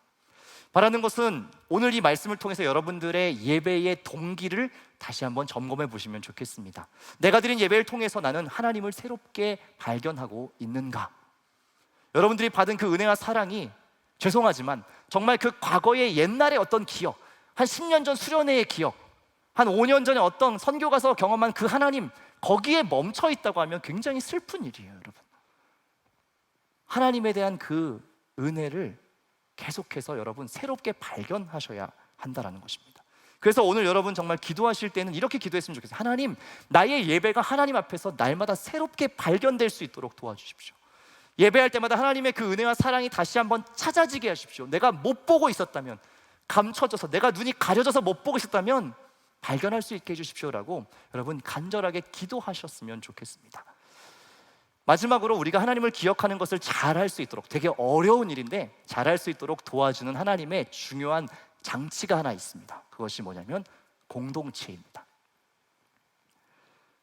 Speaker 1: 바라는 것은 오늘 이 말씀을 통해서 여러분들의 예배의 동기를 다시 한번 점검해 보시면 좋겠습니다. 내가 드린 예배를 통해서 나는 하나님을 새롭게 발견하고 있는가? 여러분들이 받은 그 은혜와 사랑이, 죄송하지만 정말 그 과거의 옛날의 어떤 기억, 한 10년 전 수련회의 기억, 한 5년 전에 어떤 선교 가서 경험한 그 하나님, 거기에 멈춰 있다고 하면 굉장히 슬픈 일이에요, 여러분. 하나님에 대한 그 은혜를 계속해서 여러분 새롭게 발견하셔야 한다는 것입니다. 그래서 오늘 여러분 정말 기도하실 때는 이렇게 기도했으면 좋겠어요. 하나님, 나의 예배가 하나님 앞에서 날마다 새롭게 발견될 수 있도록 도와주십시오. 예배할 때마다 하나님의 그 은혜와 사랑이 다시 한번 찾아지게 하십시오. 내가 못 보고 있었다면, 감춰져서 내가 눈이 가려져서 못 보고 있었다면 발견할 수 있게 해주십시오라고 여러분 간절하게 기도하셨으면 좋겠습니다. 마지막으로 우리가 하나님을 기억하는 것을 잘할 수 있도록, 되게 어려운 일인데 잘할 수 있도록 도와주는 하나님의 중요한 장치가 하나 있습니다. 그것이 뭐냐면 공동체입니다.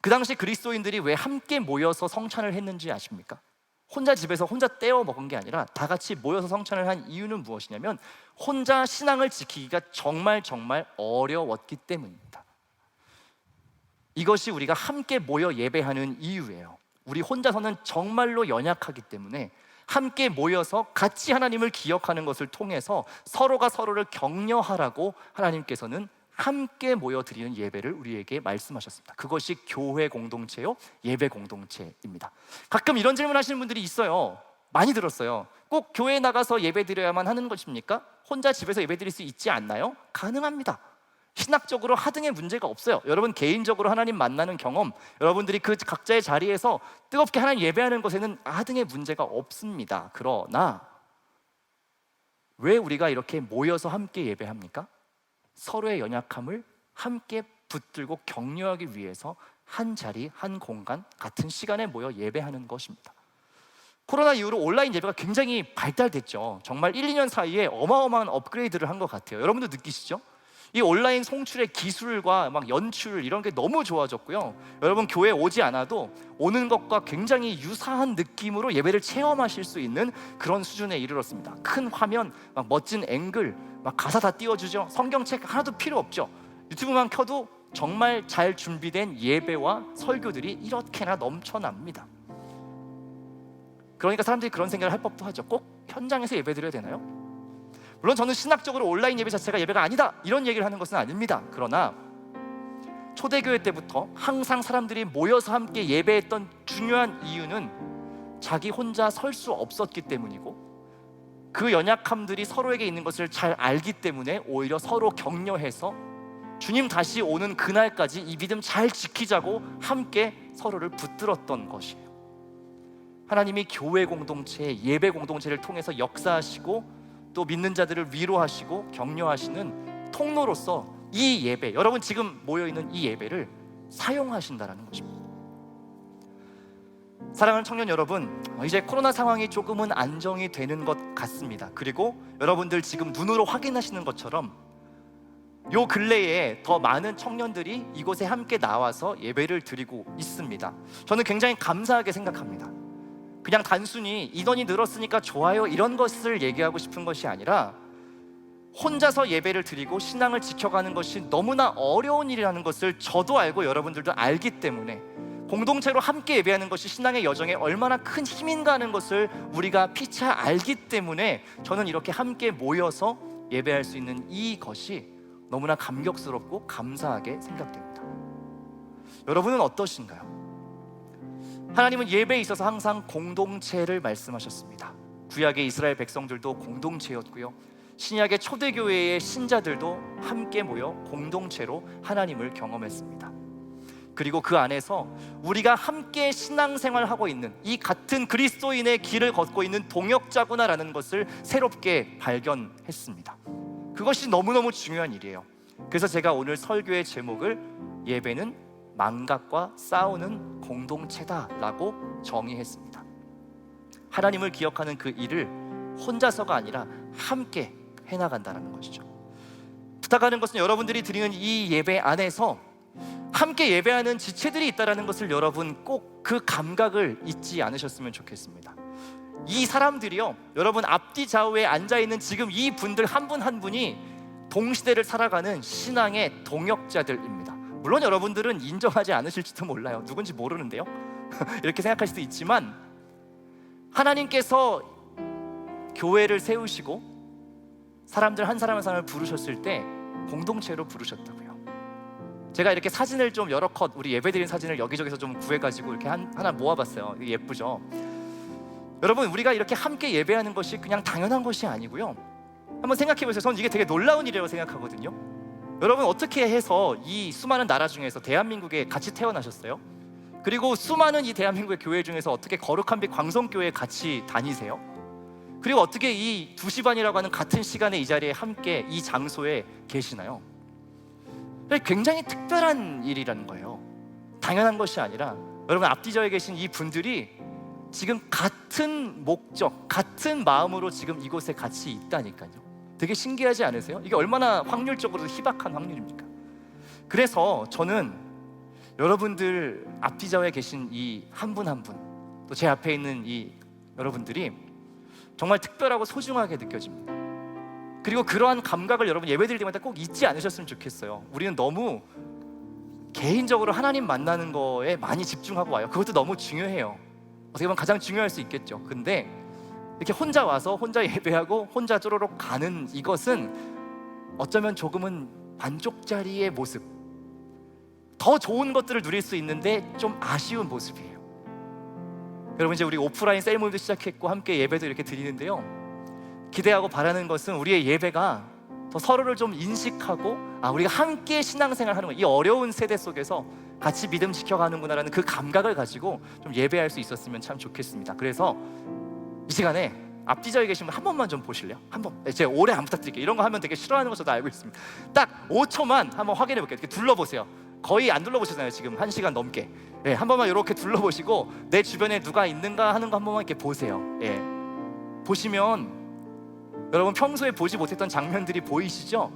Speaker 1: 그 당시 그리스도인들이 왜 함께 모여서 성찬을 했는지 아십니까? 혼자 집에서 혼자 떼어 먹은 게 아니라 다 같이 모여서 성찬을 한 이유는 무엇이냐면 혼자 신앙을 지키기가 정말 어려웠기 때문입니다. 이것이 우리가 함께 모여 예배하는 이유예요. 우리 혼자서는 정말로 연약하기 때문에 함께 모여서 같이 하나님을 기억하는 것을 통해서 서로가 서로를 격려하라고 하나님께서는 함께 모여 드리는 예배를 우리에게 말씀하셨습니다. 그것이 교회 공동체요, 예배 공동체입니다. 가끔 이런 질문 하시는 분들이 있어요. 많이 들었어요. 꼭 교회에 나가서 예배 드려야만 하는 것입니까? 혼자 집에서 예배 드릴 수 있지 않나요? 가능합니다. 신학적으로 하등의 문제가 없어요. 여러분 개인적으로 하나님 만나는 경험, 여러분들이 그 각자의 자리에서 뜨겁게 하나님 예배하는 것에는 하등의 문제가 없습니다. 그러나 왜 우리가 이렇게 모여서 함께 예배합니까? 서로의 연약함을 함께 붙들고 격려하기 위해서 한 자리, 한 공간, 같은 시간에 모여 예배하는 것입니다. 코로나 이후로 온라인 예배가 굉장히 발달됐죠. 정말 1, 2년 사이에 어마어마한 업그레이드를 한 것 같아요. 여러분도 느끼시죠? 이 온라인 송출의 기술과 막 연출 이런 게 너무 좋아졌고요. 여러분 교회 오지 않아도 오는 것과 굉장히 유사한 느낌으로 예배를 체험하실 수 있는 그런 수준에 이르렀습니다. 큰 화면, 막 멋진 앵글, 막 가사 다 띄워주죠. 성경책 하나도 필요 없죠. 유튜브만 켜도 정말 잘 준비된 예배와 설교들이 이렇게나 넘쳐납니다. 그러니까 사람들이 그런 생각을 할 법도 하죠. 꼭 현장에서 예배 드려야 되나요? 물론 저는 신학적으로 온라인 예배 자체가 예배가 아니다 이런 얘기를 하는 것은 아닙니다. 그러나 초대교회 때부터 항상 사람들이 모여서 함께 예배했던 중요한 이유는 자기 혼자 설 수 없었기 때문이고, 그 연약함들이 서로에게 있는 것을 잘 알기 때문에 오히려 서로 격려해서 주님 다시 오는 그날까지 이 믿음 잘 지키자고 함께 서로를 붙들었던 것이에요. 하나님이 교회 공동체, 예배 공동체를 통해서 역사하시고 또 믿는 자들을 위로하시고 격려하시는 통로로서 이 예배, 여러분 지금 모여있는 이 예배를 사용하신다는 것입니다. 사랑하는 청년 여러분, 이제 코로나 상황이 조금은 안정이 되는 것 같습니다. 그리고 여러분들 지금 눈으로 확인하시는 것처럼 요 근래에 더 많은 청년들이 이곳에 함께 나와서 예배를 드리고 있습니다. 저는 굉장히 감사하게 생각합니다. 그냥 단순히 인원이 늘었으니까 좋아요 이런 것을 얘기하고 싶은 것이 아니라, 혼자서 예배를 드리고 신앙을 지켜가는 것이 너무나 어려운 일이라는 것을 저도 알고 여러분들도 알기 때문에 공동체로 함께 예배하는 것이 신앙의 여정에 얼마나 큰 힘인가 하는 것을 우리가 피차 알기 때문에 저는 이렇게 함께 모여서 예배할 수 있는 이것이 너무나 감격스럽고 감사하게 생각됩니다. 여러분은 어떠신가요? 하나님은 예배에 있어서 항상 공동체를 말씀하셨습니다. 구약의 이스라엘 백성들도 공동체였고요, 신약의 초대교회의 신자들도 함께 모여 공동체로 하나님을 경험했습니다. 그리고 그 안에서 우리가 함께 신앙생활하고 있는 이 같은 그리스도인의 길을 걷고 있는 동역자구나라는 것을 새롭게 발견했습니다. 그것이 너무너무 중요한 일이에요. 그래서 제가 오늘 설교의 제목을 예배는 망각과 싸우는 공동체다라고 정의했습니다. 하나님을 기억하는 그 일을 혼자서가 아니라 함께 해나간다는 것이죠. 부탁하는 것은 여러분들이 드리는 이 예배 안에서 함께 예배하는 지체들이 있다는 것을 여러분 꼭 그 감각을 잊지 않으셨으면 좋겠습니다. 이 사람들이요, 여러분 앞뒤 좌우에 앉아있는 지금 이 분들 한 분 한 분이 동시대를 살아가는 신앙의 동역자들입니다. 물론 여러분들은 인정하지 않으실지도 몰라요. 누군지 모르는데요. 이렇게 생각할 수도 있지만 하나님께서 교회를 세우시고 사람들 한 사람 한 사람을 부르셨을 때 공동체로 부르셨다고요. 제가 이렇게 사진을 좀 여러 컷, 우리 예배드린 사진을 여기저기서 좀 구해가지고 이렇게 하나 모아봤어요. 예쁘죠? 여러분, 우리가 이렇게 함께 예배하는 것이 그냥 당연한 것이 아니고요, 한번 생각해보세요. 저는 이게 되게 놀라운 일이라고 생각하거든요. 여러분 어떻게 해서 이 수많은 나라 중에서 대한민국에 같이 태어나셨어요? 그리고 수많은 이 대한민국의 교회 중에서 어떻게 거룩한 빛 광성교회에 같이 다니세요? 그리고 어떻게 이 2시 반이라고 하는 같은 시간에 이 자리에 함께 이 장소에 계시나요? 굉장히 특별한 일이라는 거예요. 당연한 것이 아니라 여러분 앞뒤 저에 계신 이 분들이 지금 같은 목적, 같은 마음으로 지금 이곳에 같이 있다니까요. 되게 신기하지 않으세요? 이게 얼마나 확률적으로 희박한 확률입니까? 그래서 저는 여러분들 앞뒤 좌우에 계신 이 한 분 한 분, 또 제 앞에 있는 이 여러분들이 정말 특별하고 소중하게 느껴집니다. 그리고 그러한 감각을 여러분 예배드릴 때마다 꼭 잊지 않으셨으면 좋겠어요. 우리는 너무 개인적으로 하나님 만나는 거에 많이 집중하고 와요. 그것도 너무 중요해요. 어떻게 보면 가장 중요할 수 있겠죠. 근데 이렇게 혼자 와서 혼자 예배하고 혼자 쪼로록 가는 이것은 어쩌면 조금은 반쪽짜리의 모습, 더 좋은 것들을 누릴 수 있는데 좀 아쉬운 모습이에요. 여러분, 이제 우리 오프라인 셀 모임도 시작했고 함께 예배도 이렇게 드리는데요, 기대하고 바라는 것은 우리의 예배가 더 서로를 좀 인식하고 우리가 함께 신앙생활 하는 거, 이 어려운 세대 속에서 같이 믿음 지켜가는구나라는 그 감각을 가지고 좀 예배할 수 있었으면 참 좋겠습니다. 그래서 이 시간에 앞뒤 자리에 계신 분 한 번만 좀 보실래요? 한번. 제가 오래 안 부탁드릴게요. 이런 거 하면 되게 싫어하는 거 저도 알고 있습니다. 딱 5초만 한번 확인해 볼게요. 이렇게 둘러보세요. 거의 안 둘러보시잖아요, 지금 1시간 넘게. 한 번만 이렇게 둘러보시고 내 주변에 누가 있는가 하는 거 한 번만 이렇게 보세요. 보시면 여러분, 평소에 보지 못했던 장면들이 보이시죠?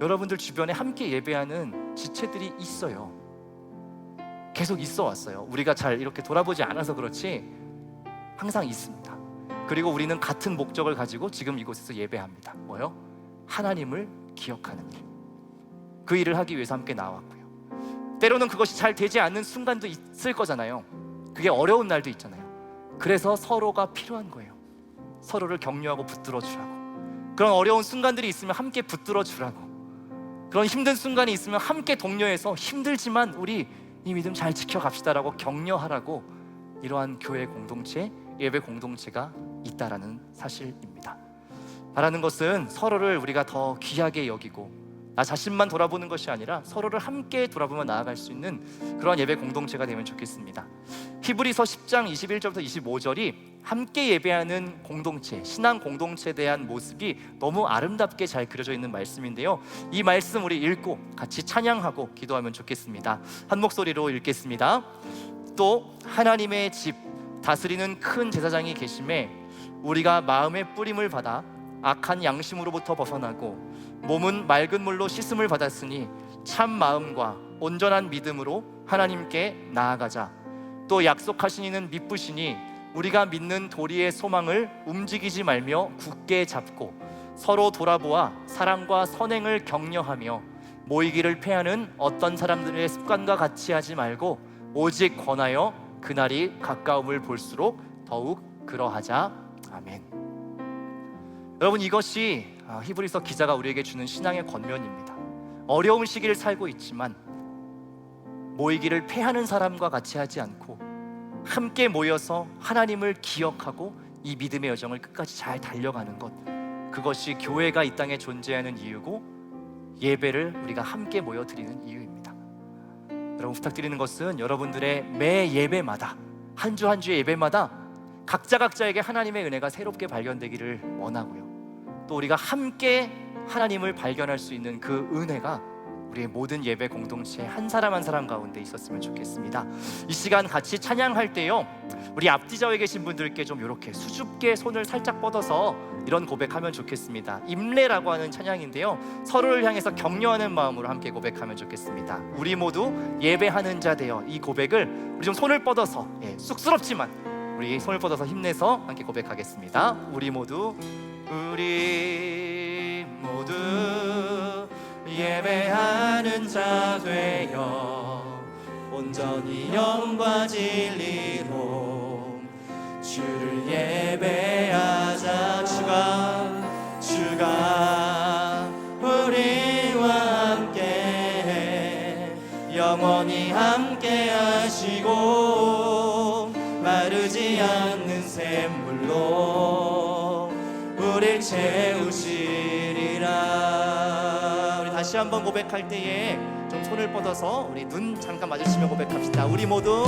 Speaker 1: 여러분들 주변에 함께 예배하는 지체들이 있어요. 계속 있어 왔어요. 우리가 잘 이렇게 돌아보지 않아서 그렇지 항상 있습니다. 그리고 우리는 같은 목적을 가지고 지금 이곳에서 예배합니다. 뭐요? 하나님을 기억하는 일. 그 일을 하기 위해서 함께 나왔고요. 때로는 그것이 잘 되지 않는 순간도 있을 거잖아요. 그게 어려운 날도 있잖아요. 그래서 서로가 필요한 거예요. 서로를 격려하고 붙들어 주라고. 그런 어려운 순간들이 있으면 함께 붙들어 주라고. 그런 힘든 순간이 있으면 함께 독려해서 힘들지만 우리 이 믿음 잘 지켜갑시다라고 격려하라고, 이러한 교회 공동체, 예배 공동체가 있다라는 사실입니다. 바라는 것은 서로를 우리가 더 귀하게 여기고 나 자신만 돌아보는 것이 아니라 서로를 함께 돌아보며 나아갈 수 있는 그런 예배 공동체가 되면 좋겠습니다. 히브리서 10장 21절부터 25절이 함께 예배하는 공동체, 신앙 공동체에 대한 모습이 너무 아름답게 잘 그려져 있는 말씀인데요, 이 말씀 우리 읽고 같이 찬양하고 기도하면 좋겠습니다. 한 목소리로 읽겠습니다. 또 하나님의 집 다스리는 큰 제사장이 계심에 우리가 마음의 뿌림을 받아 악한 양심으로부터 벗어나고 몸은 맑은 물로 씻음을 받았으니 참 마음과 온전한 믿음으로 하나님께 나아가자. 또 약속하신 이는 미쁘시니 우리가 믿는 도리의 소망을 움직이지 말며 굳게 잡고 서로 돌아보아 사랑과 선행을 격려하며 모이기를 패하는 어떤 사람들의 습관과 같이 하지 말고 오직 권하여 그날이 가까움을 볼수록 더욱 그러하자. 아멘. 여러분, 이것이 히브리서 기자가 우리에게 주는 신앙의 권면입니다. 어려운 시기를 살고 있지만 모이기를 패하는 사람과 같이 하지 않고 함께 모여서 하나님을 기억하고 이 믿음의 여정을 끝까지 잘 달려가는 것, 그것이 교회가 이 땅에 존재하는 이유고 예배를 우리가 함께 모여 드리는 이유입니다. 여러분, 부탁드리는 것은 여러분들의 매 예배마다, 한 주 한 주의 예배마다 각자에게 하나님의 은혜가 새롭게 발견되기를 원하고요, 또 우리가 함께 하나님을 발견할 수 있는 그 은혜가 우리의 모든 예배 공동체 한 사람 한 사람 가운데 있었으면 좋겠습니다. 이 시간 같이 찬양할 때요, 우리 앞뒤 좌우에 계신 분들께 좀 이렇게 수줍게 손을 살짝 뻗어서 이런 고백하면 좋겠습니다. 임례라고 하는 찬양인데요, 서로를 향해서 격려하는 마음으로 함께 고백하면 좋겠습니다. 우리 모두 예배하는 자 되어, 이 고백을 우리 좀 손을 뻗어서, 쑥스럽지만 우리 손을 뻗어서 힘내서 함께 고백하겠습니다. 우리 모두 예배하는 자 되어 온전히 영과 진리로 주를 예배하자. 주가 우리와 함께 영원히 함께 하시고 마르지 않는 샘물로 우릴 채우시리라. 우리 다시 한번 고백할 때에 좀 손을 뻗어서 우리 눈 잠깐 마주치며 고백합시다. 우리 모두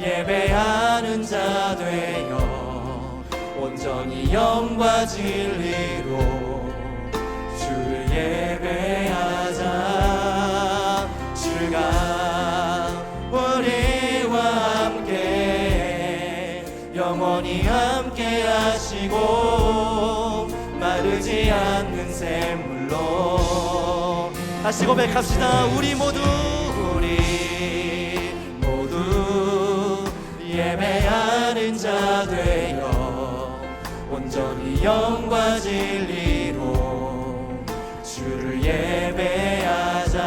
Speaker 1: 예배하는 자 되어 온전히 영과 진리로 주를 예배하자. 주가 우리와 함께 영원히 함께 하시고 마르지 않는 샘물로. 다시 고백합시다. 우리 모두 예배하는 자 되어 온전히 영과 진리로 주를 예배하자.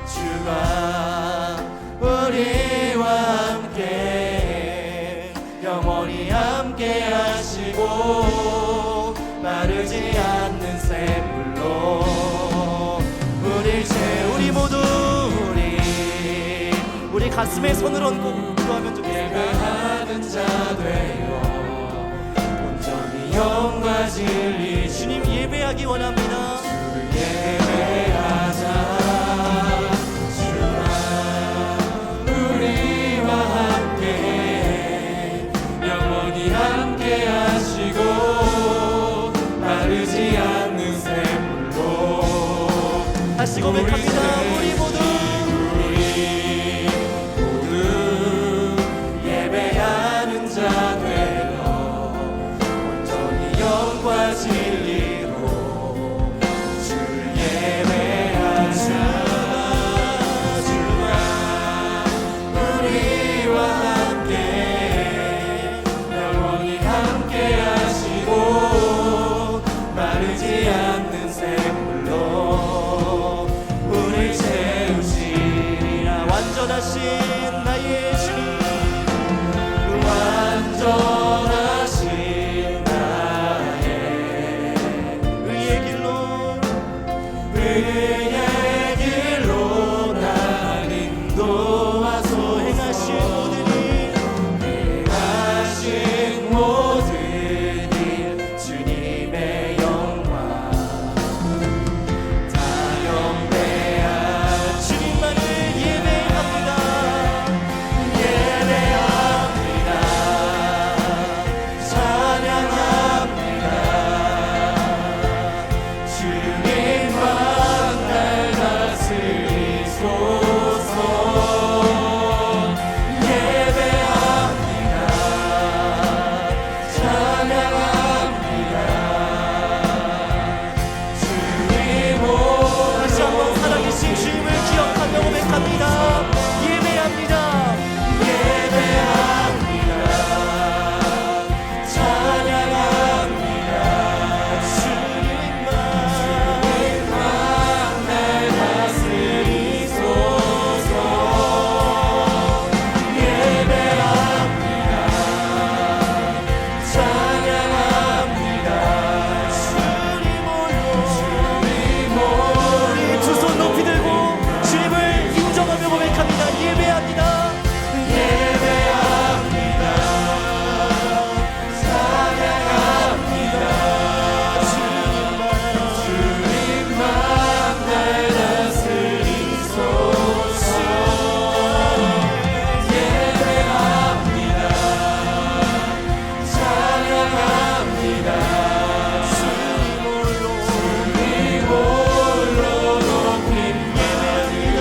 Speaker 1: 주가 우리와 함께 마르지 않는 샘물로 우리 우리 모두 우리 가슴에 손을 얹고 기도하면 좋겠습니다. 예배하는 자 되어 온전히 영과 진리 주님 예배하기 원합니다. 주를 예배하자. 주와 우리와 함께 영원히 함께 하시고 마르지 않는 샘물로 다시 고백합니다. 우리 모두 예배하는 자 되어 온전히 영과 진리로 주를 예배하자. 주와 우리와 함께 영원히 함께 하시고 마르지 않는 샘물로 우릴 채우시리라. 완전하신 나의 주님 완전하신 나의 의의 길로 날 인도하소. 행하신 모든 일 주님의 영광 다 영배한 주님만을 예배합니다. 찬양합니다. 주님만 날 다스리소서. 예배합니다. 찬양합니다. 주님 다시 한번 살아계신 주님을 기억하며 고백합니다. 예배합니다. 예배합니다. 찬양합니다. 주님만 날 다스리소서. 예배합니다. 찬양합니다. 주님 우리 두 손 높이 들고 주님을 인정하며 고백합니다. 예배합니다. 예배합니다. 찬양합니다. 주님만 날 다스리소서. 예배합니다. 찬양합니다. 주님 홀로 높임 예배합니다.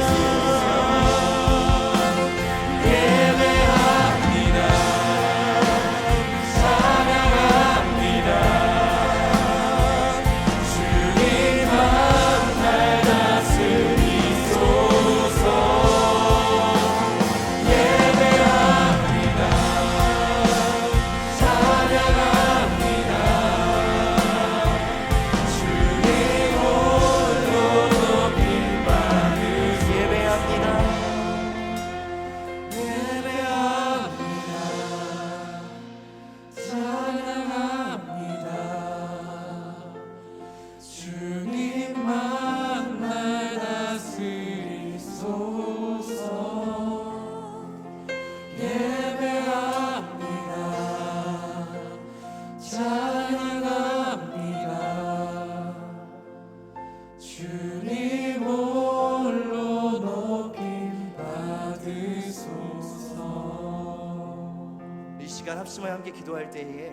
Speaker 1: 찬양합니다. 주님만 날 다스리소서. 예배합니다. 찬양합니다. 주님 홀로 높임 받으소. 예배합니다. 예배합니다. 찬양합니다. 주님만 날 다스리소서. 예배합니다. 찬양합니다. 주님 홀로 높임 받으소서. 이 시간 합심하여 함께 기도할 때에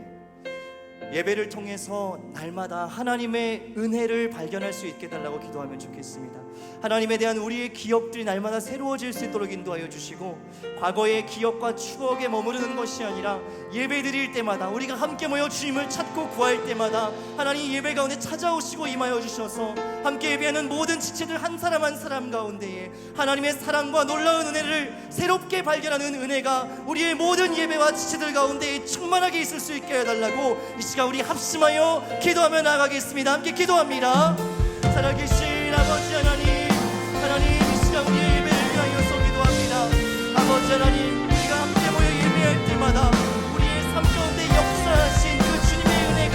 Speaker 1: 예배를 통해서 날마다 하나님의 은혜를 발견할 수 있게 달라고 기도하면 좋겠습니다. 하나님에 대한 우리의 기억들이 날마다 새로워질 수 있도록 인도하여 주시고, 과거의 기억과 추억에 머무르는 것이 아니라 예배 드릴 때마다 우리가 함께 모여 주님을 찾고 구할 때마다 하나님 예배 가운데 찾아오시고 임하여 주셔서 함께 예배하는 모든 지체들 한 사람 한 사람 가운데에 하나님의 사랑과 놀라운 은혜를 새롭게 발견하는 은혜가 우리의 모든 예배와 지체들 가운데 충만하게 있을 수 있게 해달라고 이 시간 우리 합심하여 기도하며 나아가겠습니다. 함께 기도합니다. 살아계신 아버지 하나님, 이 시간 우리의 예배를 위하여서 기도합니다. 아버지 하나님, 우리가 함께 모여 예배할 때마다 우리의 삶 가운데 역사하신 그 주님의 은혜가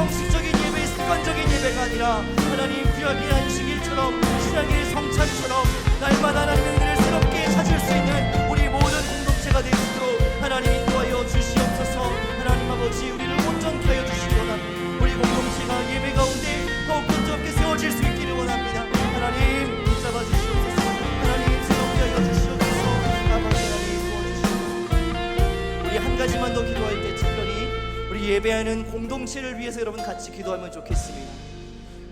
Speaker 2: 형식적인 예배, 습관적인 예배가 아니라 하나님 구약의 안식일처럼 신약의 성찬처럼 날마다 하나님의 은혜를 새롭게 찾을 수 있는 우리 모든 공동체가 될 수 있도록 하나님 인도하여 주시옵소서. 하나님 아버지, 우리를 온전케 하여 주시기 원합니다. 우리 공동체가 예배 가운데 더욱 온전하게 세워질 수 있기를 원합니다. 하나님 붙잡아 주시옵소서. 하나님 새롭게 하여 주시옵소서. 아버지 하나님 도와주시옵소서. 우리 한 가지만 더 기도할 때 특별히 우리 예배하는 공동체를 위해서 여러분 같이 기도하면 좋겠습니다.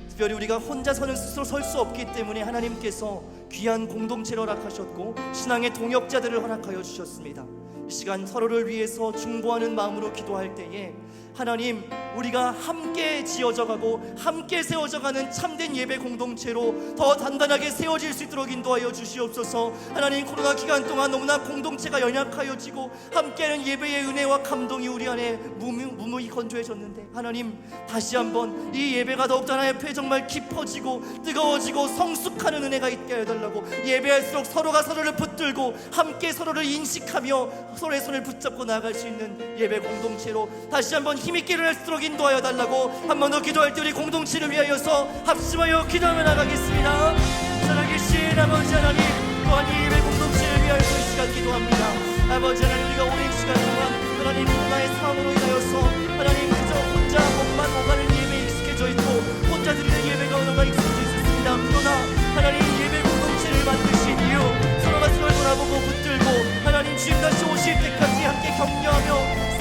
Speaker 2: 특별히 우리가 혼자서는 스스로 설 수 없기 때문에 하나님께서 귀한 공동체를 허락하셨고 신앙의 동역자들을 허락하여 주셨습니다. 이 시간 서로를 위해서 중보하는 마음으로 기도할 때에 하나님, 우리가 함께 지어져가고 함께 세워져가는 참된 예배 공동체로 더 단단하게 세워질 수 있도록 인도하여 주시옵소서. 하나님, 코로나 기간 동안 너무나 공동체가 연약하여지고 함께하는 예배의 은혜와 감동이 우리 안에 무무히 건조해졌는데 하나님, 다시 한번 이 예배가 더욱더 하나님 앞에 정말 깊어지고 뜨거워지고 성숙하는 은혜가 있게 해달라고, 예배할수록 서로가 서로를 붙들고 함께 서로를 인식하며 서로의 손을 붙잡고 나아갈 수 있는 예배 공동체로 다시 한번 힘있게 일어날 수 있도록 인도하여 달라고 한 번 더 기도할 때 우리 공동체를 위하여서 합심하여 기도하며 나가겠습니다. 살아계신 아버지 하나님, 또한 이 예배 공동체를 위하여서 이 시간 기도합니다. 아버지 하나님, 우리가 오랜 시간 동안 하나님 코로나의 상황으로 인하여서 하나님 그저 혼자 몸만 오가는 예배에 익숙해져 있고 혼자 드리는 예배가 언어가 익숙해져 있었습니다. 그러나 하나님 예배 공동체를 만드신 이유, 서로가 서로를 돌아보고 붙들고 하나님 주님 다시 오실 때까지 함께 격려하며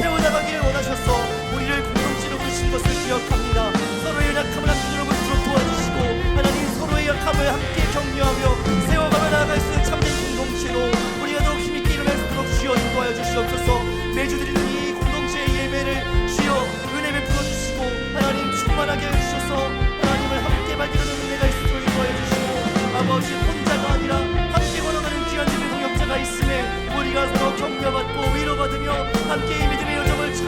Speaker 2: 세워나가기를 원하셔서 우리를 공동체로 부르신 것을 기억합니다. 서로의 연약함을 함께 누려볼수록 도와주시고 하나님 서로의 약함을 함께 격려하며 세워가며 나아갈 수 있는 참된 공동체로 우리가 더욱 힘있게 일어날 수 있도록 주여 인도하여 주시옵소서. 매주 드리는 이 공동체의 예배를 주여 은혜 베풀어 주시고 하나님 충만하게 해주셔서 하나님을 함께 발견하는 은혜가 있도록 인도하여 주시고, 아버지 혼자가 아니라 함께 걸어가는 귀한 예배 동역자가 있음에 우리가 서로 격려받고 위로받으며 함께 이 믿음의 여정을 잘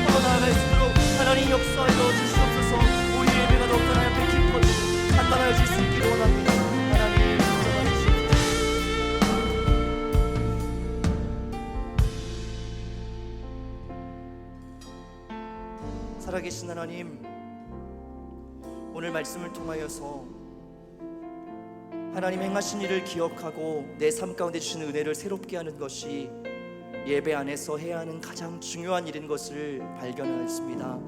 Speaker 2: 걸어나갈 수 있도록 하나님 역사하여 주시옵소서. 우리 예배가 더욱 하나님 앞에 깊어지고 단단해질 수 있기를 원합니다. 하나님 붙잡아 주시옵소서. 살아계신 하나님, 오늘 말씀을 통하여서 하나님 행하신 일을 기억하고 내 삶 가운데 주시는 은혜를 새롭게 하는 것이 예배 안에서 해야 하는 가장 중요한 일인 것을 발견하였습니다.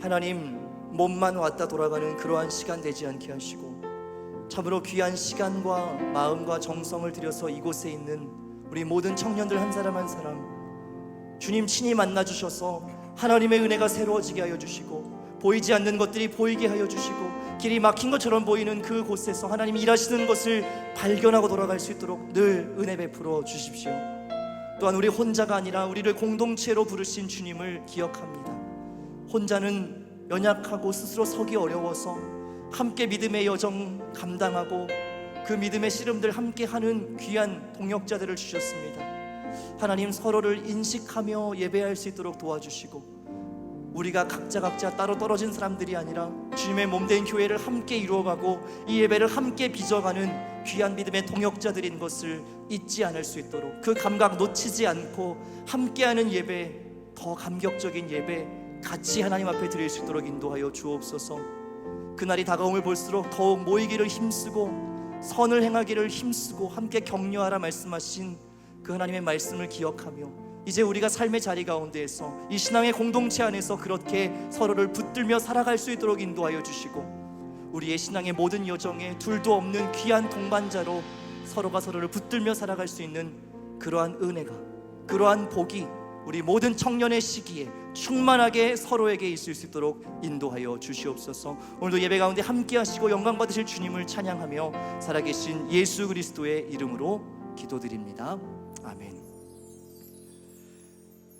Speaker 2: 하나님, 몸만 왔다 돌아가는 그러한 시간 되지 않게 하시고 참으로 귀한 시간과 마음과 정성을 들여서 이곳에 있는 우리 모든 청년들 한 사람 한 사람 주님 친히 만나 주셔서 하나님의 은혜가 새로워지게 하여 주시고 보이지 않는 것들이 보이게 하여 주시고 길이 막힌 것처럼 보이는 그곳에서 하나님이 일하시는 것을 발견하고 돌아갈 수 있도록 늘 은혜 베풀어 주십시오. 또한 우리 혼자가 아니라 우리를 공동체로 부르신 주님을 기억합니다. 혼자는 연약하고 스스로 서기 어려워서 함께 믿음의 여정 감당하고 그 믿음의 씨름들 함께 하는 귀한 동역자들을 주셨습니다. 하나님, 서로를 인식하며 예배할 수 있도록 도와주시고 우리가 각자 따로 떨어진 사람들이 아니라 주님의 몸된 교회를 함께 이루어가고 이 예배를 함께 빚어가는 귀한 믿음의 동역자들인 것을 잊지 않을 수 있도록 그 감각 놓치지 않고 함께하는 예배, 더 감격적인 예배 같이 하나님 앞에 드릴 수 있도록 인도하여 주옵소서. 그날이 다가옴을 볼수록 더욱 모이기를 힘쓰고 선을 행하기를 힘쓰고 함께 격려하라 말씀하신 그 하나님의 말씀을 기억하며 이제 우리가 삶의 자리 가운데에서 이 신앙의 공동체 안에서 그렇게 서로를 붙들며 살아갈 수 있도록 인도하여 주시고 우리의 신앙의 모든 여정에 둘도 없는 귀한 동반자로 서로가 서로를 붙들며 살아갈 수 있는 그러한 은혜가, 그러한 복이 우리 모든 청년의 시기에 충만하게 서로에게 있을 수 있도록 인도하여 주시옵소서. 오늘도 예배 가운데 함께 하시고 영광 받으실 주님을 찬양하며 살아계신 예수 그리스도의 이름으로 기도드립니다. 아멘.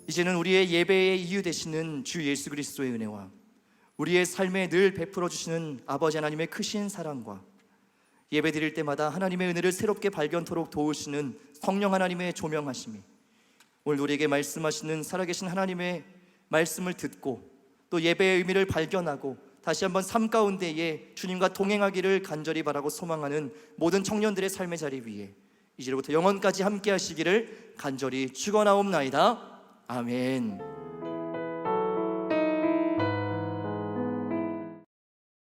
Speaker 2: 이제는 우리의 예배의 이유 되시는 주 예수 그리스도의 은혜와 우리의 삶에 늘 베풀어 주시는 아버지 하나님의 크신 사랑과 예배 드릴 때마다 하나님의 은혜를 새롭게 발견토록 도우시는 성령 하나님의 조명하심이 오늘 우리에게 말씀하시는 살아계신 하나님의 말씀을 듣고 또 예배의 의미를 발견하고 다시 한번 삶 가운데에 주님과 동행하기를 간절히 바라고 소망하는 모든 청년들의 삶의 자리 위에 이제로부터 영원까지 함께 하시기를 간절히 축원하옵나이다. 아멘.